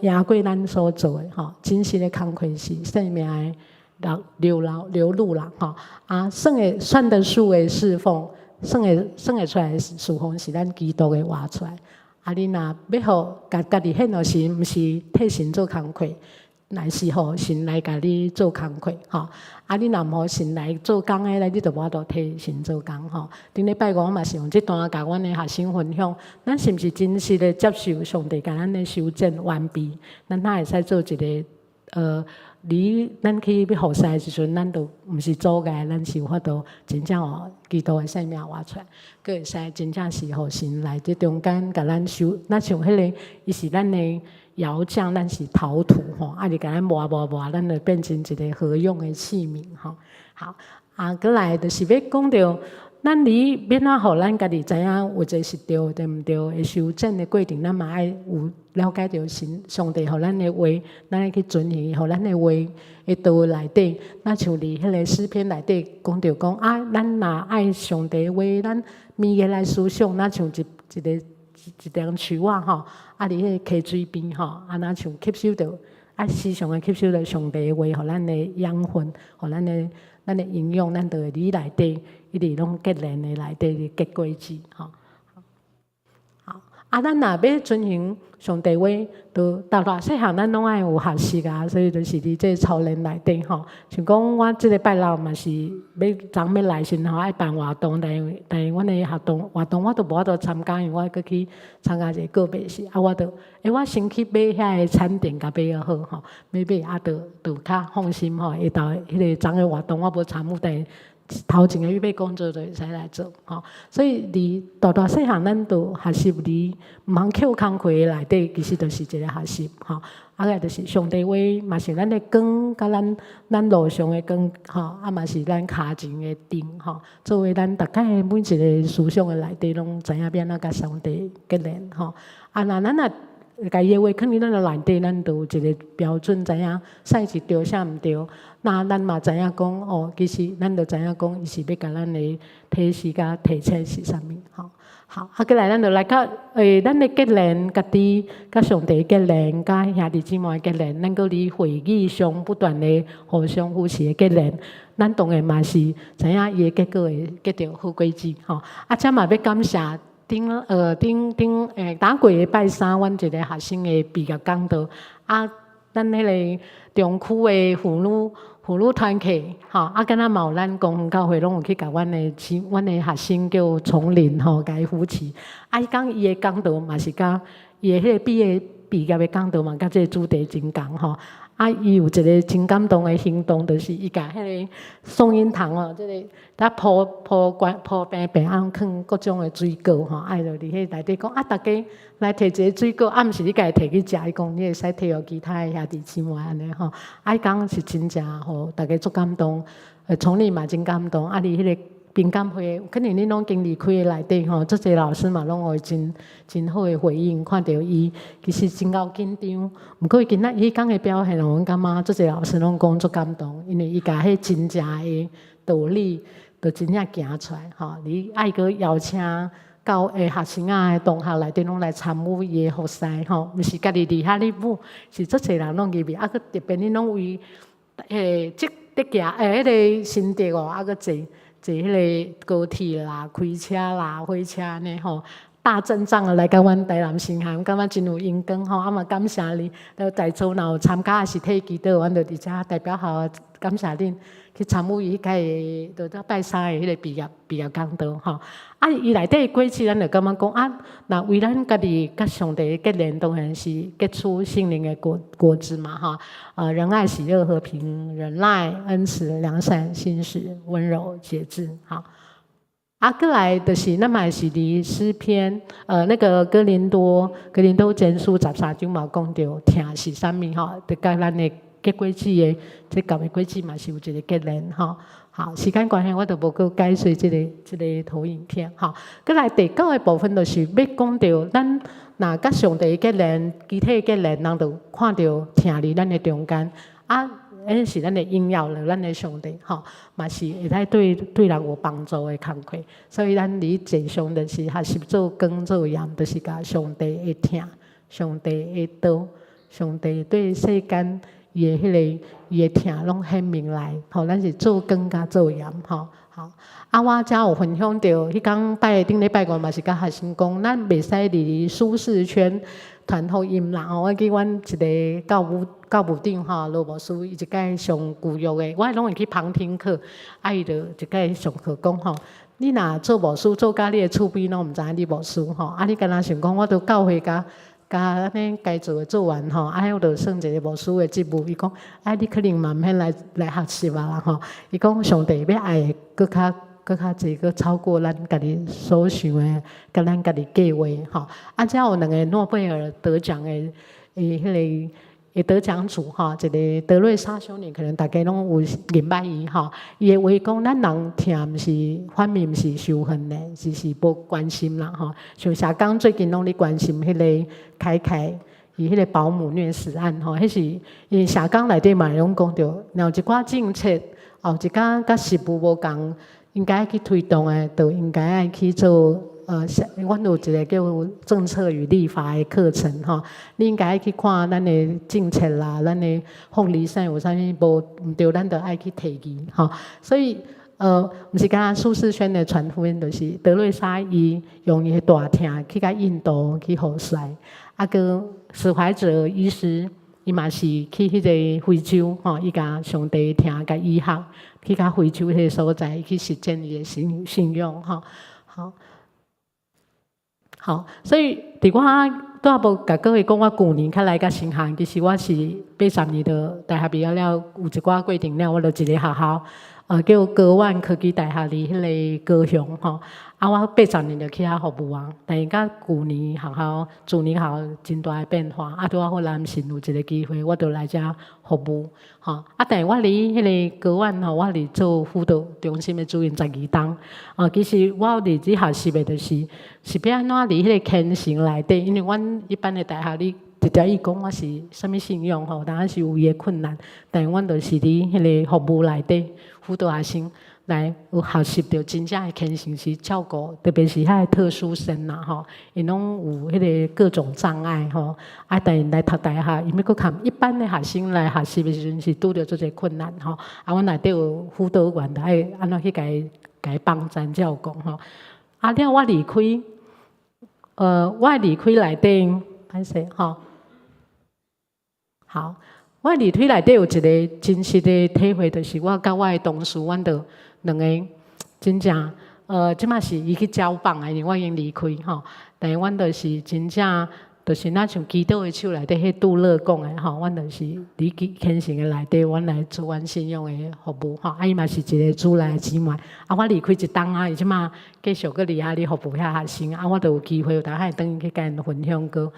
赢过咱所做的吼，真实的工课是生命的流露啦吼，啊，算得数的侍奉，算会出来的侍奉是咱基督的活出来。啊！你若要互家己显互神，毋是替神做工课，乃是互神来甲你做工课吼。啊！你若毋互神来做工诶咧，你就无法度替神做工吼。顶礼拜我嘛是用即段甲阮诶学生分享，咱是毋是真实诶接受上帝甲咱诶修正完毕？咱哪会使做一个离咱去要服侍的时阵，咱都毋是阻碍，咱是有法度真正互基督的生命活出来，佫会使真正是互神来伫中间甲咱修，咱像迄个，伊是咱的窑匠，咱是陶土吼，啊，就甲咱磨，咱就变成一个合用的器皿吼。好，啊，佫来就是要讲到。咱离免啊，互咱家己知影有一个是对对毋对的修正的过程，咱嘛爱有了解到上帝互咱的话，咱爱去遵循，互咱的话的道内底。那像伫迄个诗篇内底讲到讲啊，咱若爱上帝的话，咱每日来思想，那像一张树仔吼，啊，伫迄个溪水边吼，啊，那像吸收到啊，时常的吸收到上帝的话，互咱的养分，互咱的营养，咱就会伫内底。一直拢结连的内底的结果子，吼。好，咱若要遵行上帝话，就大大细项咱拢爱有学习啊，所以就是伫这操练内底吼。像讲我即个拜六嘛是要来时吼爱办活动，但阮的活动我都无法度参加，因为我搁去参加一个告别式，我先去买遐个餐点甲买好吼，买就较放心吼。下昼迄个昨个活动我无参与，但头前的预备工作就会使来做吼，所以伫大大细项咱都学习伫毋通扣工课内底，其实就是一个学习吼。个就是上帝话嘛是咱的光，甲咱路上的光吼，嘛是咱骹前的灯吼。作为咱大家每一个思想的内底，拢知影要安怎甲上帝结连吼。那咱甲伊的话，肯定咱的内底，咱都有一个标准，知影啥是对，啥毋对。那咱嘛知影讲其实咱就知影讲，伊是要甲咱的体式甲体测是啥物吼。好，过来咱就来到咱的结连，家己甲上帝结连，甲兄弟姊妹结连，咱搁伫会议上不断的互相扶持的结连，咱当然嘛是知影伊的结果会结着好果子吼。这嘛要感谢打过的拜三，阮一个学生的毕业讲道咱迄个中区的妇女团契吼，敢若嘛有咱公园教会拢有去甲阮的学生叫丛林吼，甲伊扶持。伊讲伊的讲道嘛是甲伊的迄个毕业的讲道嘛，甲这个主题真共吼。伊有一个真感动的行动，就是伊甲迄个宋音堂即个搭铺平平放各种的水果吼，就伫迄内底讲大家来摕一个水果，毋是你家己摕去食，伊讲你会使摕互其他的兄弟姊妹安尼吼。伊讲是真正吼，大家足感动，从你嘛真感动，伫迄个评鉴会，肯定恁拢经历开的内底吼，足侪老师嘛拢有真好的回应，看到伊其实真够紧张。毋过今仔迄天的表现，阮感觉足侪老师拢讲足感动，因为伊甲迄真正的道理，就真正行出来吼。你爱搁邀请到学生的同学内底拢来参与伊的服侍吼，毋是家己伫遐咧舞，是足侪人拢入去，搁特别恁拢为即得行迄个心得搁坐迄个高铁啦、开车啦、火车呢吼，大阵仗的来到阮台南新巷，感觉真有荣光吼。嘛感谢你，在座若有参加的是体祈祷，阮就伫遮代表校感谢恁去参与迄个，就拜三的迄个毕业讲道吼。伊内底过去，咱就感觉讲那为咱家己甲上帝结连，当然是结出心灵的果子嘛哈。仁爱、喜乐、和平、忍耐、恩慈、良善、信实、温柔、节制，好。过来就是咱嘛是伫诗篇，那个哥林多前书13章嘛讲到听是啥物吼，就甲咱的结果子的这教的果子嘛是有一个结连吼。好，时间关系，我就无搁解说这个投影片吼。过来第9个部分就是要讲到咱若甲上帝结连，具体结连，人就看到听伫咱的中间迄是咱的应耀了，咱的上帝吼，嘛是会使对人有帮助的工课。所以咱伫坐上就是学习做光做盐，就是甲上帝的听，上帝的道，上帝对世间伊的迄个伊的听拢显明来。吼，咱是做光甲做盐吼。好，我遮有分享到，迄天顶礼拜五嘛是甲学生讲，咱袂使伫舒适圈传福音啦。我记阮一个教务长吼，罗牧师，伊一届上旧约的，我拢会去旁听课，伊就一届上课讲吼，你若做牧师，做甲你的厝边拢毋知影你牧师吼，你敢若想讲，我都教会甲安尼该做的做完吼，我就算一个牧师的职务。伊讲，你可能嘛毋免来学习啦吼。伊讲上帝要爱的搁较侪，搁超过咱家己所想的，甲咱家己计划吼。遮有2个诺贝尔得奖的迄个得奖主吼，一个德瑞莎兄弟，可能大家拢有明白伊吼。伊的话讲，咱人听毋是反面，毋是仇恨的，是无关心啦吼。像社工最近拢咧关心迄个凯伊迄个保姆虐死案吼，迄是因为社工内底嘛拢讲着，有一寡政策一寡甲实务无共，应该去推动的，就应该爱去做。阮有一个叫政策与立法的课程吼，你应该去看咱的政策啦，咱的福利上有啥物无毋对，咱就爱去提议吼。所以毋是敢若苏世轩的传福音，就是德瑞莎伊用伊大厅去甲印度去服侍，啊个史怀哲医师伊嘛是去迄个非洲吼，伊甲上帝听甲医学，去甲非洲迄个所在去实践伊的信仰吼，好，所以伫我都也无甲各位讲，我旧年较来甲新行，其实我是80年的大学毕业了，有一寡规定了，我就一个学校。叫高苑科技大学伫迄个高雄吼，啊，我80年就去遐服务啊。但是甲旧年学校、旧年学校真大的变化，啊，拄啊好南信有一个机会，我就来遮服务吼。啊，但是我离迄个高苑吼，我离做辅导中心的主任12档。其实我伫这学习的是要安怎伫迄个虔诚内底，因为阮一般的大学你。直接伊讲我是啥物信仰吼，当然是有伊的困难，但是阮就是伫迄个服务内底辅导学生来有学习到真正的虔诚是照顾，特别是遐个特殊生啦吼，因拢有迄个各种障碍吼，啊，但是来读大学，因要搁含一般的学生来学习的时阵是拄着做些困难吼，啊，阮内底有辅导员，爱安怎去甲伊帮咱照顾吼，啊了我离开，我离开内底，歹势吼。好，我离开内底有一个真实的体会，就是我甲我的同事，阮就两个真正，即马是伊去交棒啊，因为我已经离开吼，但是阮就是真正，就是那像基督的手内底迄杜勒讲的吼，阮就是离虔诚的内底，阮来做阮信仰的服务吼，啊伊嘛是一个主内的姊妹，啊我离开一档啊，伊即马继续搁伫遐咧服务遐学生，啊我就有机会有当下等伊去甲因分享过。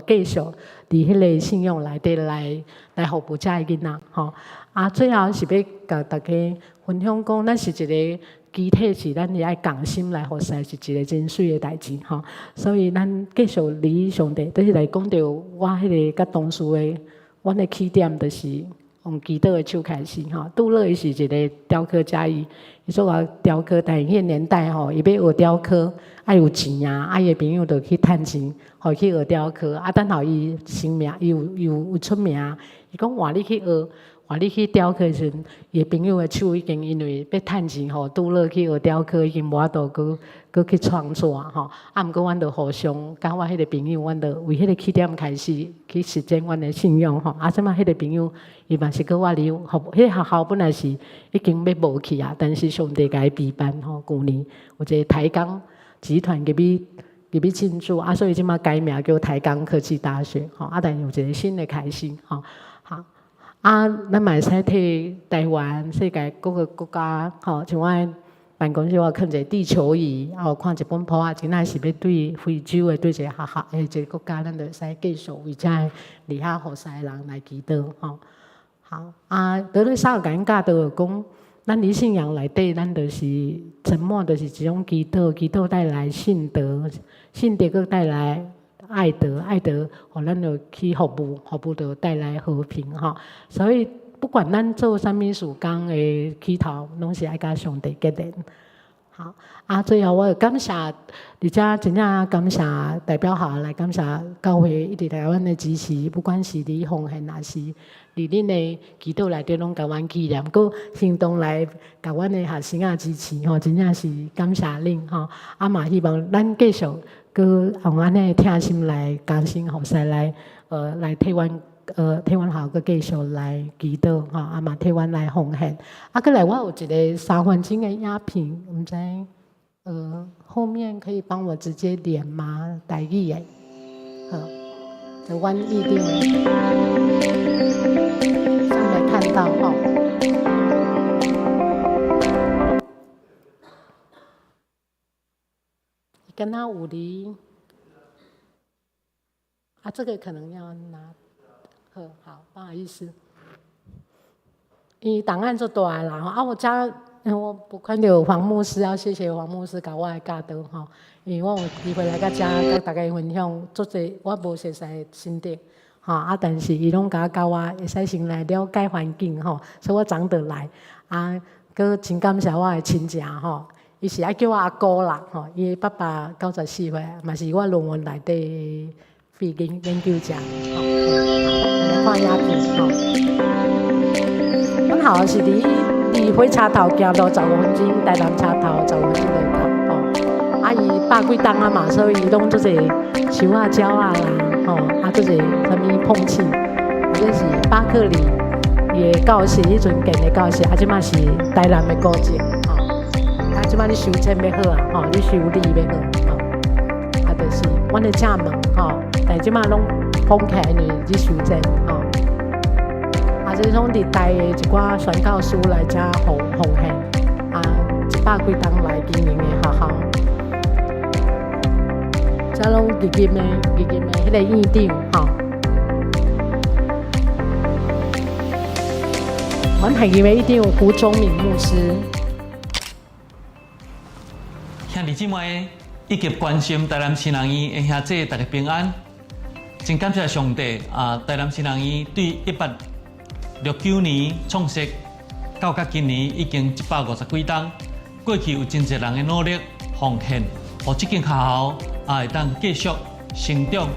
继续伫迄个信仰内底来服务遮个囡仔吼，啊，最后是要甲大家分享讲，咱是一个集体，是咱也爱共心来服侍，是一个真水的代志吼。所以咱继续离上帝，就是来讲到我迄个甲同事的，阮的起点就是用基督的手开始吼。杜勒伊是一个雕刻家，伊做啊雕刻，但迄个年代吼，伊要学雕刻。爱有钱啊！啊，伊个朋友就去趁钱，互去学雕刻。啊，等候伊成名，伊有出名。伊讲换你去学，换你去雕刻时，伊个朋友的手已经因为要趁钱，吼，拄落去学雕刻，已经无法度搁去创作吼。啊，毋过阮就互相，甲我迄个朋友，阮就为迄个起点开始去实践阮的信仰吼。啊，即马迄个朋友，伊嘛是搁我留，迄个学校本来是已经要无去啊，但是上帝甲伊陪伴吼，旧年有一个台钢。集团入去进驻啊，所以即马改名叫台钢科技大学吼，啊，但有一个新的开始吼，好啊，咱嘛会使替台湾、世界各个国家吼，像我办公室我囥一个地球仪，啊，有看一本簿啊，真正是要对非洲的对一个学校一个国家，咱就使继续为遮离遐服侍人来祈祷吼。好啊，德瑞莎有甲因教导讲。咱伫信仰内底，咱就是沉默，就是一种祈祷，祈祷带来信德，信德佫带来爱德，爱德，互咱就去服务，服务就带来和平吼。所以不管咱做啥物事工的起头，拢是爱甲上帝结连。好啊，最后我感谢，而且真正感谢代表校来感谢教会一直来阮的支持，不管是伫奉献还是。伫恁的祈祷内底拢甲阮纪念，佮行动来甲阮的学生啊支持吼，真正是感谢恁吼。啊嘛希望咱继续佮用安尼听心来甘心服侍来来替阮校佮继续来祈祷吼，啊嘛替阮来奉献。啊，佮来我有一个3分钟的影片，毋知后面可以帮我直接连吗？台语的，好，就阮预定上来看到吼。跟他5厘啊，这个可能要拿，好，不好意思，因为档案就大啦吼，啊，我不看到黄牧师，要谢谢黄牧师甲我的教导吼，因为我有机会来到遮，甲大家分享，做者我无熟悉的心得，吼啊，但是伊拢甲教我会使先来了解环境吼，所以我昨得来啊，佮真感谢我的亲戚吼。伊是爱叫我阿姑啦，吼，伊爸爸94岁，嘛是我论文内底非研究者，吼，来看影片，吼。阮校是伫离火车头行路15分钟，台南车头15分钟就到吼。啊，伊百几档啊嘛，所以伊拢做侪树啊、鸟啊啦，吼，啊做侪啥物碰气，或者是巴克利伊的教室，迄阵建的教室，啊，即马是台南的古迹，吼。啊，即马你修迁要好啊，吼，你修理要好，吼。啊，就是阮的正门，吼，但即马拢封起来呢，去修迁，吼。啊，即种历代的一寡宣教师来遮奉献，啊，100几档来经营的学校，遮拢日金的迄个院长，吼。阮系日的院长胡忠敏牧师。兄弟姊妹，以及关心台南新人院的兄弟，大家平安。真感谢上帝啊！台南新人院对1869年创设到今年已经150几档。过去有真侪人的努力奉献，让这间学校会当继续成长。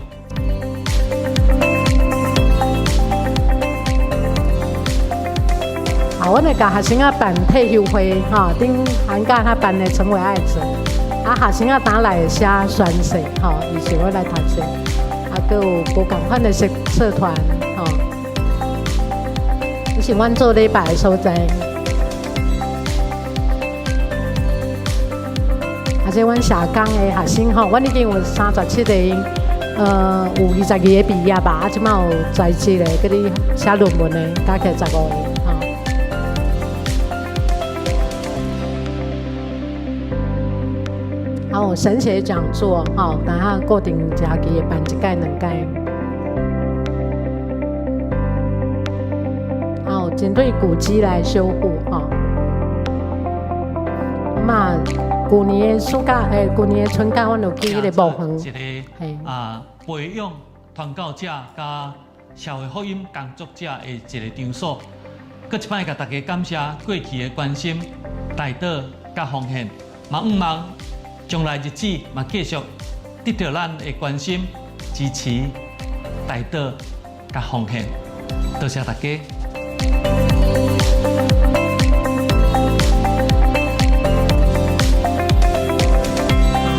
啊，阮会甲学生办退休会，吼，顶寒假他办的成为爱者，啊，学生当来写宣誓，吼，伊想要来读册，啊，佮有无共款的社团，吼，这是阮做礼拜的所在，而且阮社工的学生，吼，阮已经有37个，有22个毕业吧，啊，即马有在职的，佮你写论文的，加起来15个。还有神学讲座，吼，等下固定一学期会办1届2届。还有针对古迹来修复，吼。嘛，旧年的暑假，旧年的春假，阮有去迄个牧园，一个培养传教者加社会福音工作者的一个场所。搁一摆甲大家感谢过去的关心、带导甲奉献，嘛毋忘。将来日子嘛继续得到咱的关心、支持、带导、甲奉献，多谢大家。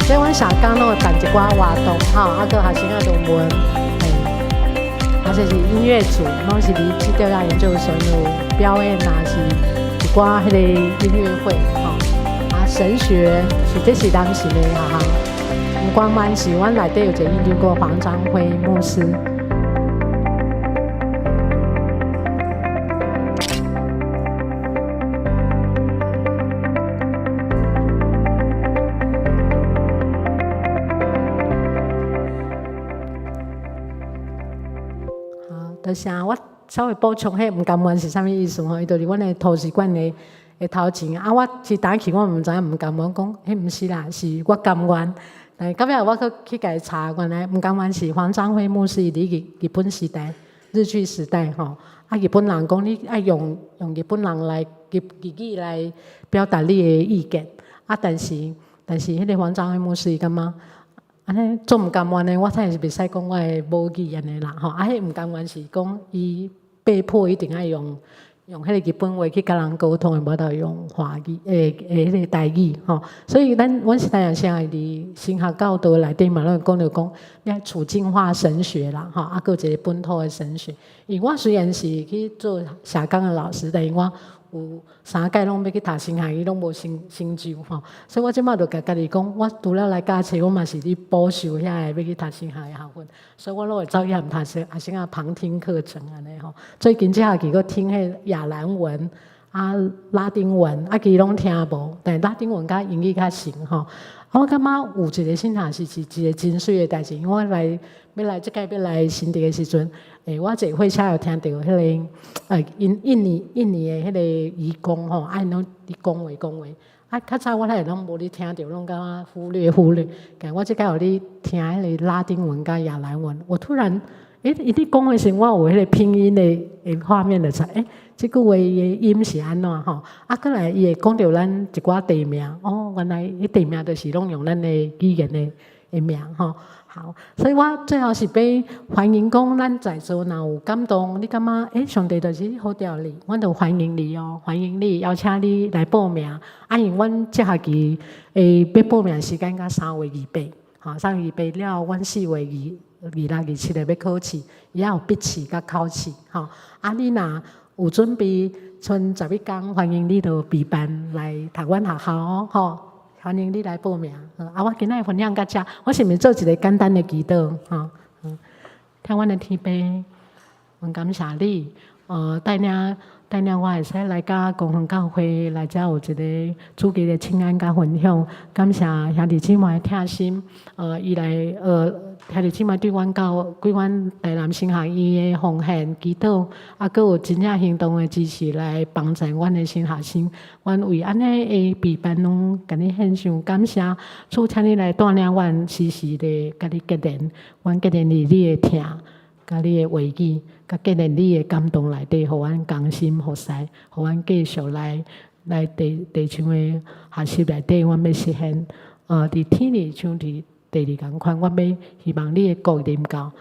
所以阮社工拢会办一寡活动，吼，啊，佮学生论文，啊，就是音乐组，拢是离基督教研究所有表演啊，是一寡迄个音乐会，吼。神学是这是当时的学校，不光满是阮内底有一个研究过黄章辉牧师。好，就是我稍微补充，迄唔甘愿是啥物意思吼？伊就是阮的图书馆的。头前啊，我是打起我毋知影，毋甘愿讲，迄毋是啦，是我甘愿。但到尾我去甲伊查，原来毋甘愿是黄章辉牧师伫日本时代、日据时代吼，啊日本人讲你爱用日本人来日语来表达你的意见，啊但是迄个黄章辉牧师伊感觉安尼做毋甘愿的，我才是袂使讲我的母语安尼啦吼，啊迄毋甘愿是讲伊被迫一定爱用迄个日本话去甲人沟通，无得用华语迄个台语吼。所以阮是台湾现在伫神学教导内底嘛，拢讲着讲，你爱处境化神学啦吼，啊，佮一个本土的神学。因为我虽然是去做社工的老师，但是我有3届拢要去读神学院，拢无成就吼。所以我即马就甲家己讲，我除了来教册，我嘛是伫补修遐个要去读神学的学分，所以我拢会走去读学生啊旁听课程安尼吼。最近这学期佫听迄亚兰文啊、拉丁文啊，其实拢听无，但是拉丁文甲英语较行吼。啊，我感觉有一个信仰是一个真水的代志，因为我要来即届要来新地的时阵，我坐火车有听到迄个印尼的迄个移工吼，啊，因拢伫讲话，啊，较早我迄拢无咧听到，拢感觉忽略。但我即届有咧听迄个拉丁文甲亚兰文，我突然伊伫讲的时，我有迄个拼音的画面就出，即句话的音是安怎吼？啊，过来伊会讲到咱一寡地名，哦，原来迄地名就是拢用咱的语言的名吼。好，所以我最后是要欢迎讲，咱在座若有感动，你感觉上帝就是好调你，阮就欢迎你哦，欢迎你，邀请你来报名。因为阮这学期要报名时间到3月28，吼，3月28了，阮4月26、27日要考试，也有笔试甲考试，吼。你若有准备，剩11天，欢迎你到备班来读阮学校哦，吼。欢迎你来报名。我今仔分享到这，我是毋是做一个简单的祈祷？听阮的天父，阮感谢你，带领我会使来甲公园教会来遮有一个主基的亲恩甲分享，感谢兄弟姊妹的贴心，伊来兄弟姊妹对阮台南新学院的奉献、祈祷，阁有真正行动的支持来帮助阮的新学生。阮为安尼的备班拢甲你献上感谢，主，请你来带领阮时时的甲你结连，阮结连伫你的听。甲你的话语，甲结连你的感动内底，互阮甘心服侍，互阮继续来地上的学习内底，阮要实现。伫天里像伫地里共款，阮要希望你的国临到，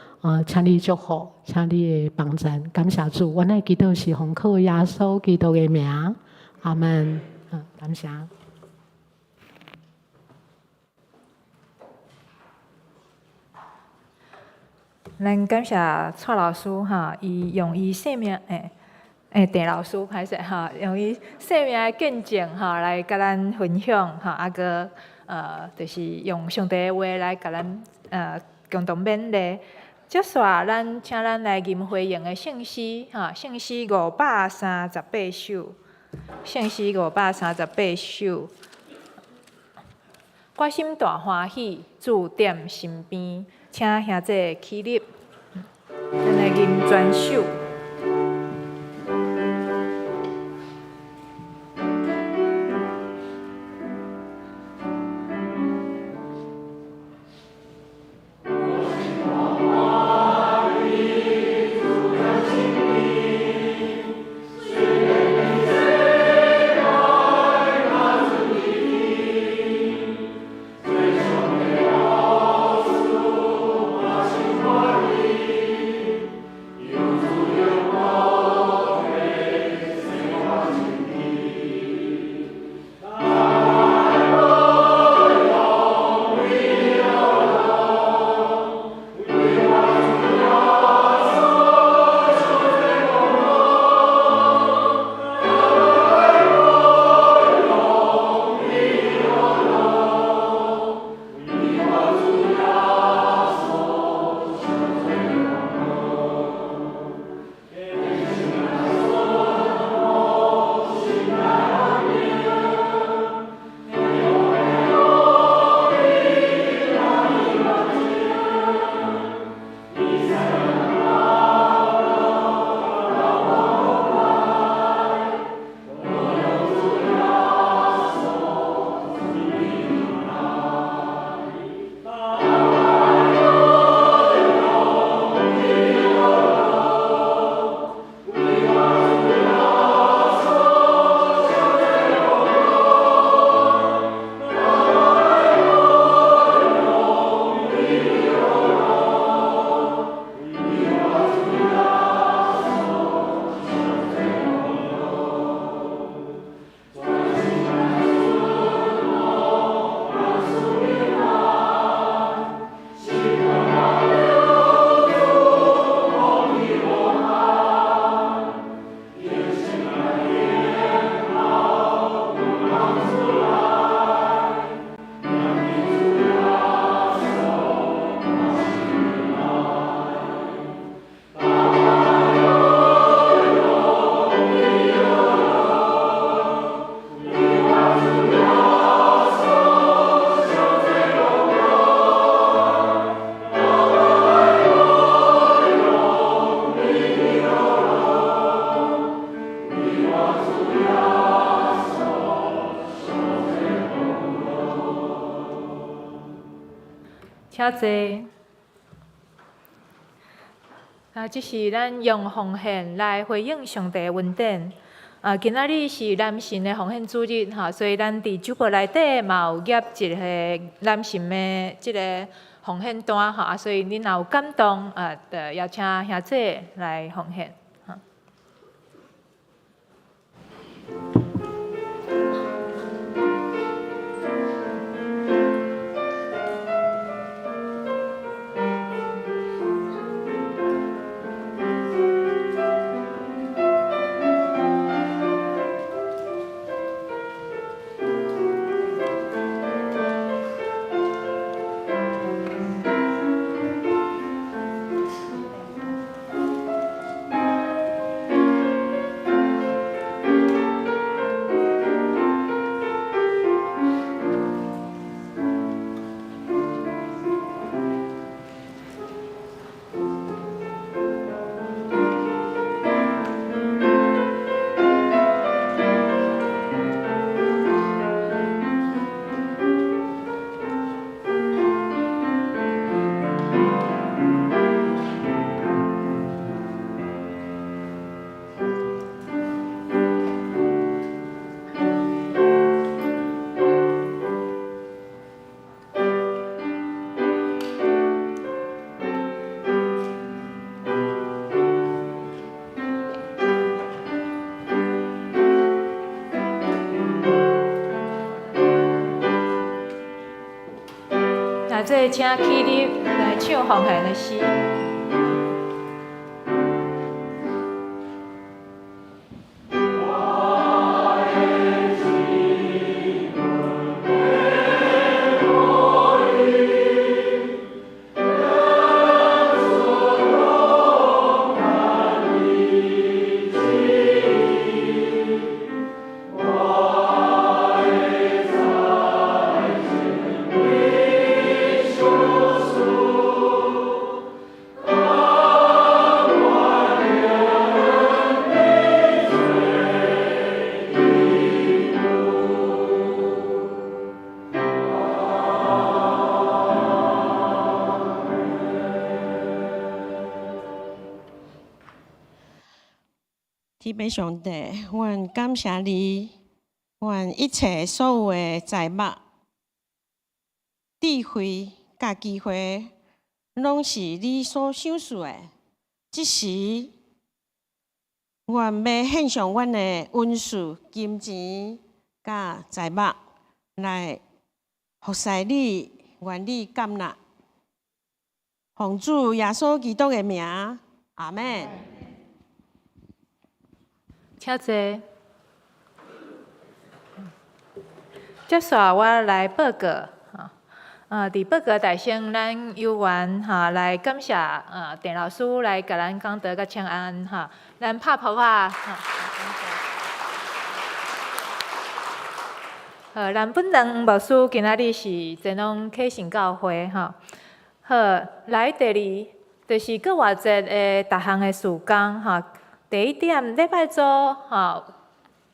请你祝福，请你的帮助，感谢主。阮的祈祷是奉靠耶稣基督的名，阿门。感谢。咱感谢蔡老师哈，伊用伊生命陈老师歹势哈，用伊生命的见证哈来甲咱分享哈，个就是用上帝的话来甲咱共同勉励。接下咱请咱来吟回应的圣诗哈，圣诗538首，圣诗538首。我心大欢喜，主踮身边。请兄弟起立，咱来吟全首。请坐。这是咱用奉献来回应上帝的恩典。今仔日是男神的奉献主日，所以咱伫酒报内底嘛有业一个男神的即个奉献单，所以恁若有感动，就邀请兄姐来奉献。这请起立来唱奉献的诗。天父上帝，阮感谢你，阮一切所有的财物、智慧、甲机会，拢是你所赏赐的。即时，阮要献上阮的恩赐、金钱、甲财物，来服侍你，愿你感纳。奉主耶稣基督的名，阿门。请坐。接续我来报告。伫报告台上，咱有缘来感谢陈老师来甲咱讲道甲请安咱拍扑啊咱本堂牧师今仔日是前往启信教会好，来第二就是过偌济的逐项的事工第一点，礼拜组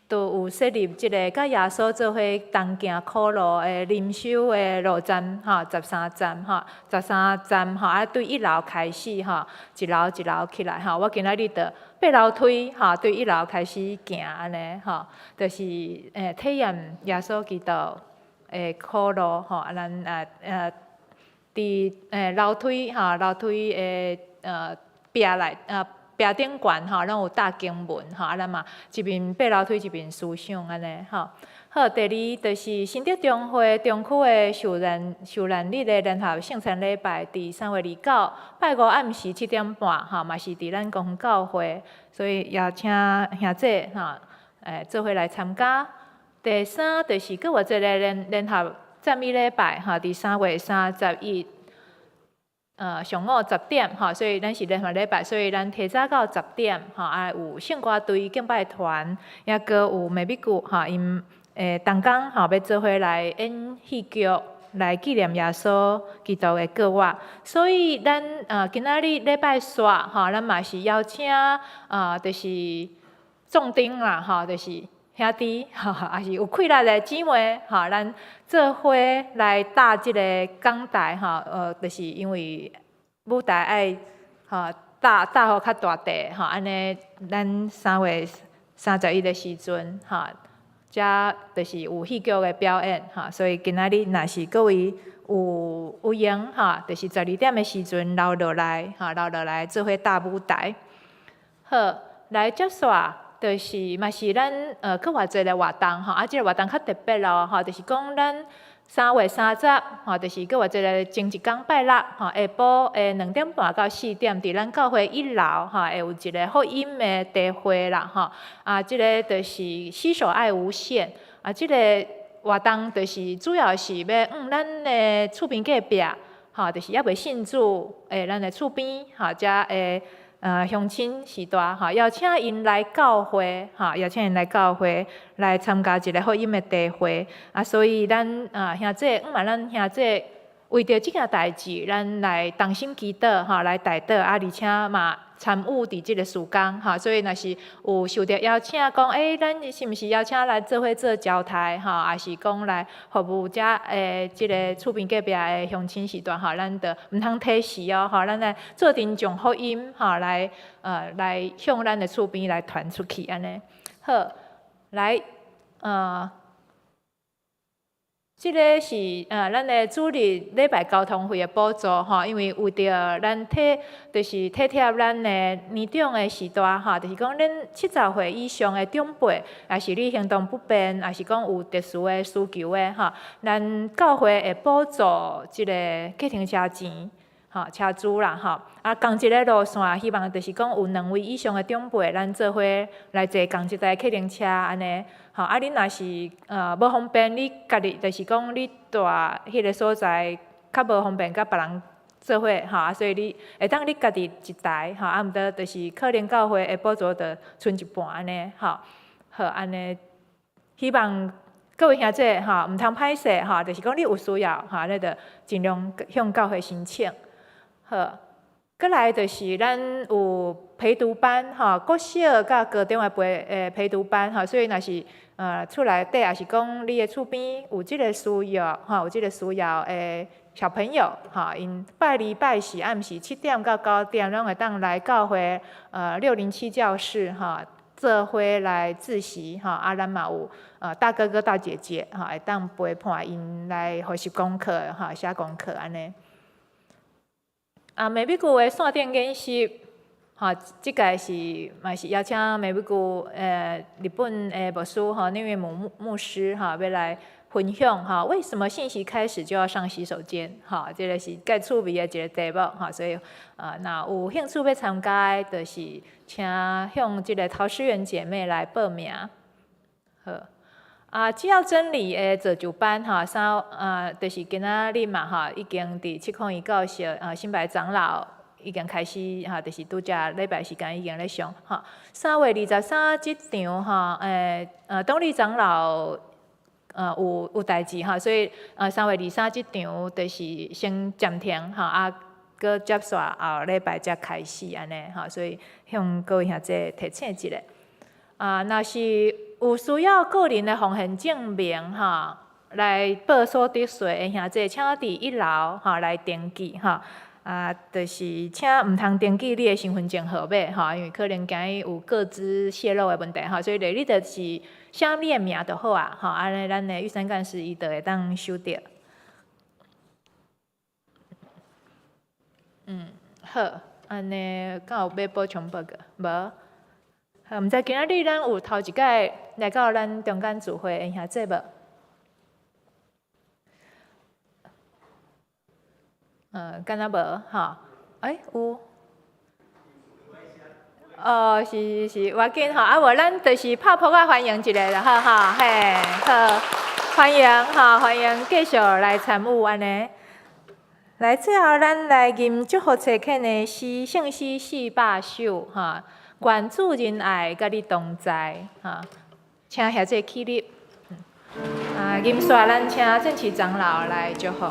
都有设立即个甲耶稣做伙同行苦路的灵修的路站13站13站对1楼开始一楼一楼起来我今仔日就8楼梯对1楼开始行安尼就是体验耶稣基督的苦路咱伫楼梯楼梯的壁内壁顶悬拢有搭经文咱嘛一边爬楼梯一边思想安尼好，第二就是新竹中会中区的受难日的联合圣餐礼拜，伫3月29拜五暗时7点半嘛是伫咱公园教会，所以邀请兄姐做伙来参加。第三就是搁有一个联合赞美礼拜伫3月31。上午10点所以咱是联合礼拜，所以咱提早到10点有圣歌队敬拜团，也搁有美美句因同工要做伙来演戏剧，来纪念耶稣基督的过活。所以咱今仔日礼拜煞咱嘛是邀请就是壮丁啦就是兄弟也是有气力的姊妹咱做伙来搭即个讲台就是因为舞台爱搭互较大地安尼咱3月31的时阵，哈，遮就是有戏剧的表演，哈，所以今仔日若是各位有闲，哈，就是12点的时阵留落来，哈，留落来做伙大舞台。好，来接煞就是嘛是咱搁偌济个活动，哈，啊，即个活动较特别咯，哈，就是讲咱3月30，吼，就是搁偌济个前一天拜六，吼，下晡2点半到4点，伫咱教会1楼，吼，会有一个福音的茶会啦，吼，啊，即个就是携手爱无限，啊，即个活动就是主要是要咱的厝边隔壁，吼，就是还袂信主，咱的厝边，吼，遮的乡亲时代，吼，邀请因来教会，吼，邀请因来教会来参加一个福音的茶会，啊，所以咱兄弟，咱兄弟为着即件代志，咱来同心祈祷，吼，来代祷，啊，而且嘛参与伫即个事工，吼，所以若是有受到邀请，讲咱是毋是邀请来做伙做交台，吼，还是讲来服务遮即个厝边隔壁的乡亲时代，吼，咱着毋通体时哦，吼，咱来做阵将福音，吼，来向咱的厝边来传出去安尼。好，来即个是咱的主日礼拜交通费的补助吼，因为为着咱就是体贴咱的年长的时代吼，就是讲恁70岁以上的长辈，也是你行动不便，也是讲有特殊的需求的吼，咱教会会补助即个计程车钱。吼，车主啦，吼，啊，同一个路线，希望就是讲有2位以上的长辈，咱做伙来坐同一台计程车安尼，吼，啊，恁若是无方便，你家己就是讲你住迄个所在较无方便，甲别人做伙，吼，啊，所以你会当你家己一台，吼，啊，毋得就是可能教会会补助着剩一半安尼，吼，好安尼，希望各位兄弟，吼，毋通歹势，吼，就是讲你有需要，吼，你着尽量向教会申请。好，搁来就是咱有陪读班，吼，国小甲高中的陪读班，吼，所以若是厝内底，也是讲你的厝边有即个需要，吼，有即个需要的小朋友，吼，因拜2拜4暗时7点到9点，拢会当来教会607教室，吼，做伙来自习，吼，啊，咱嘛有大哥哥大姐姐，吼，会当陪伴因来学习功课，吼，写功课安尼。美美姑的线顶研习，吼，即届嘛是邀请美美姑日本的牧师吼，那位牧师吼，要来分享吼，为什么信息开始就要上洗手间？吼，这个是介趣味的一个题目吼，所以若有兴趣要参加的，就是请向这个陶诗媛姐妹来报名。好。只要真理的造就班吼，就是今仔日嘛吼，已经伫701教室新白长老已经开始吼，就是拄则礼拜时间已经咧上吼。3月23即场吼，董理长老有代志吼，所以3月23即场就是先暂停吼，搁接煞后礼拜才开始安尼吼，所以向各位兄弟提醒一下。若是有需要个人的奉献证明吼，来报所得税的兄弟，请伫1楼吼来登记吼。就是请毋通登记你的身份证号码吼，因为可能惊伊有个资泄露的问题吼，所以你就是写你的名就好啊吼，安尼咱的玉山干事伊就会当收到。好，安尼敢有要补充报告无？毋知今仔日咱有头一届来到咱中间聚会的兄弟无？敢若无吼？有。是，我紧吼，无咱就是拍扑啊欢迎一下啦，好，嘿，好，欢迎继续来参与安尼。来，最后咱来吟祝福册肯的诗，圣诗400首吼。愿主仁爱，甲你同在，哈，请兄弟起立。吟煞咱请正气长老来祝福。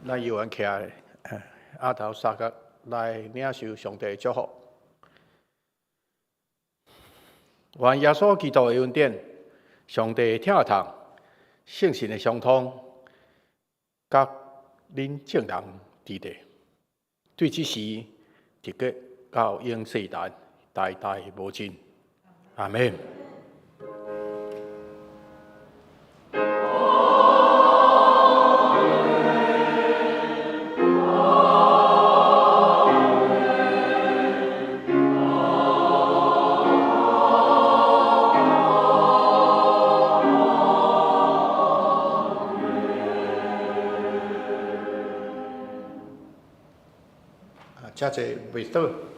咱犹原徛额头三角来领受上帝的祝福。愿耶稣基督的恩典、上帝的疼痛、圣神的相通，甲恁众人伫地，对这事直接到永世代，代代无尽。阿门。遮济袂倒。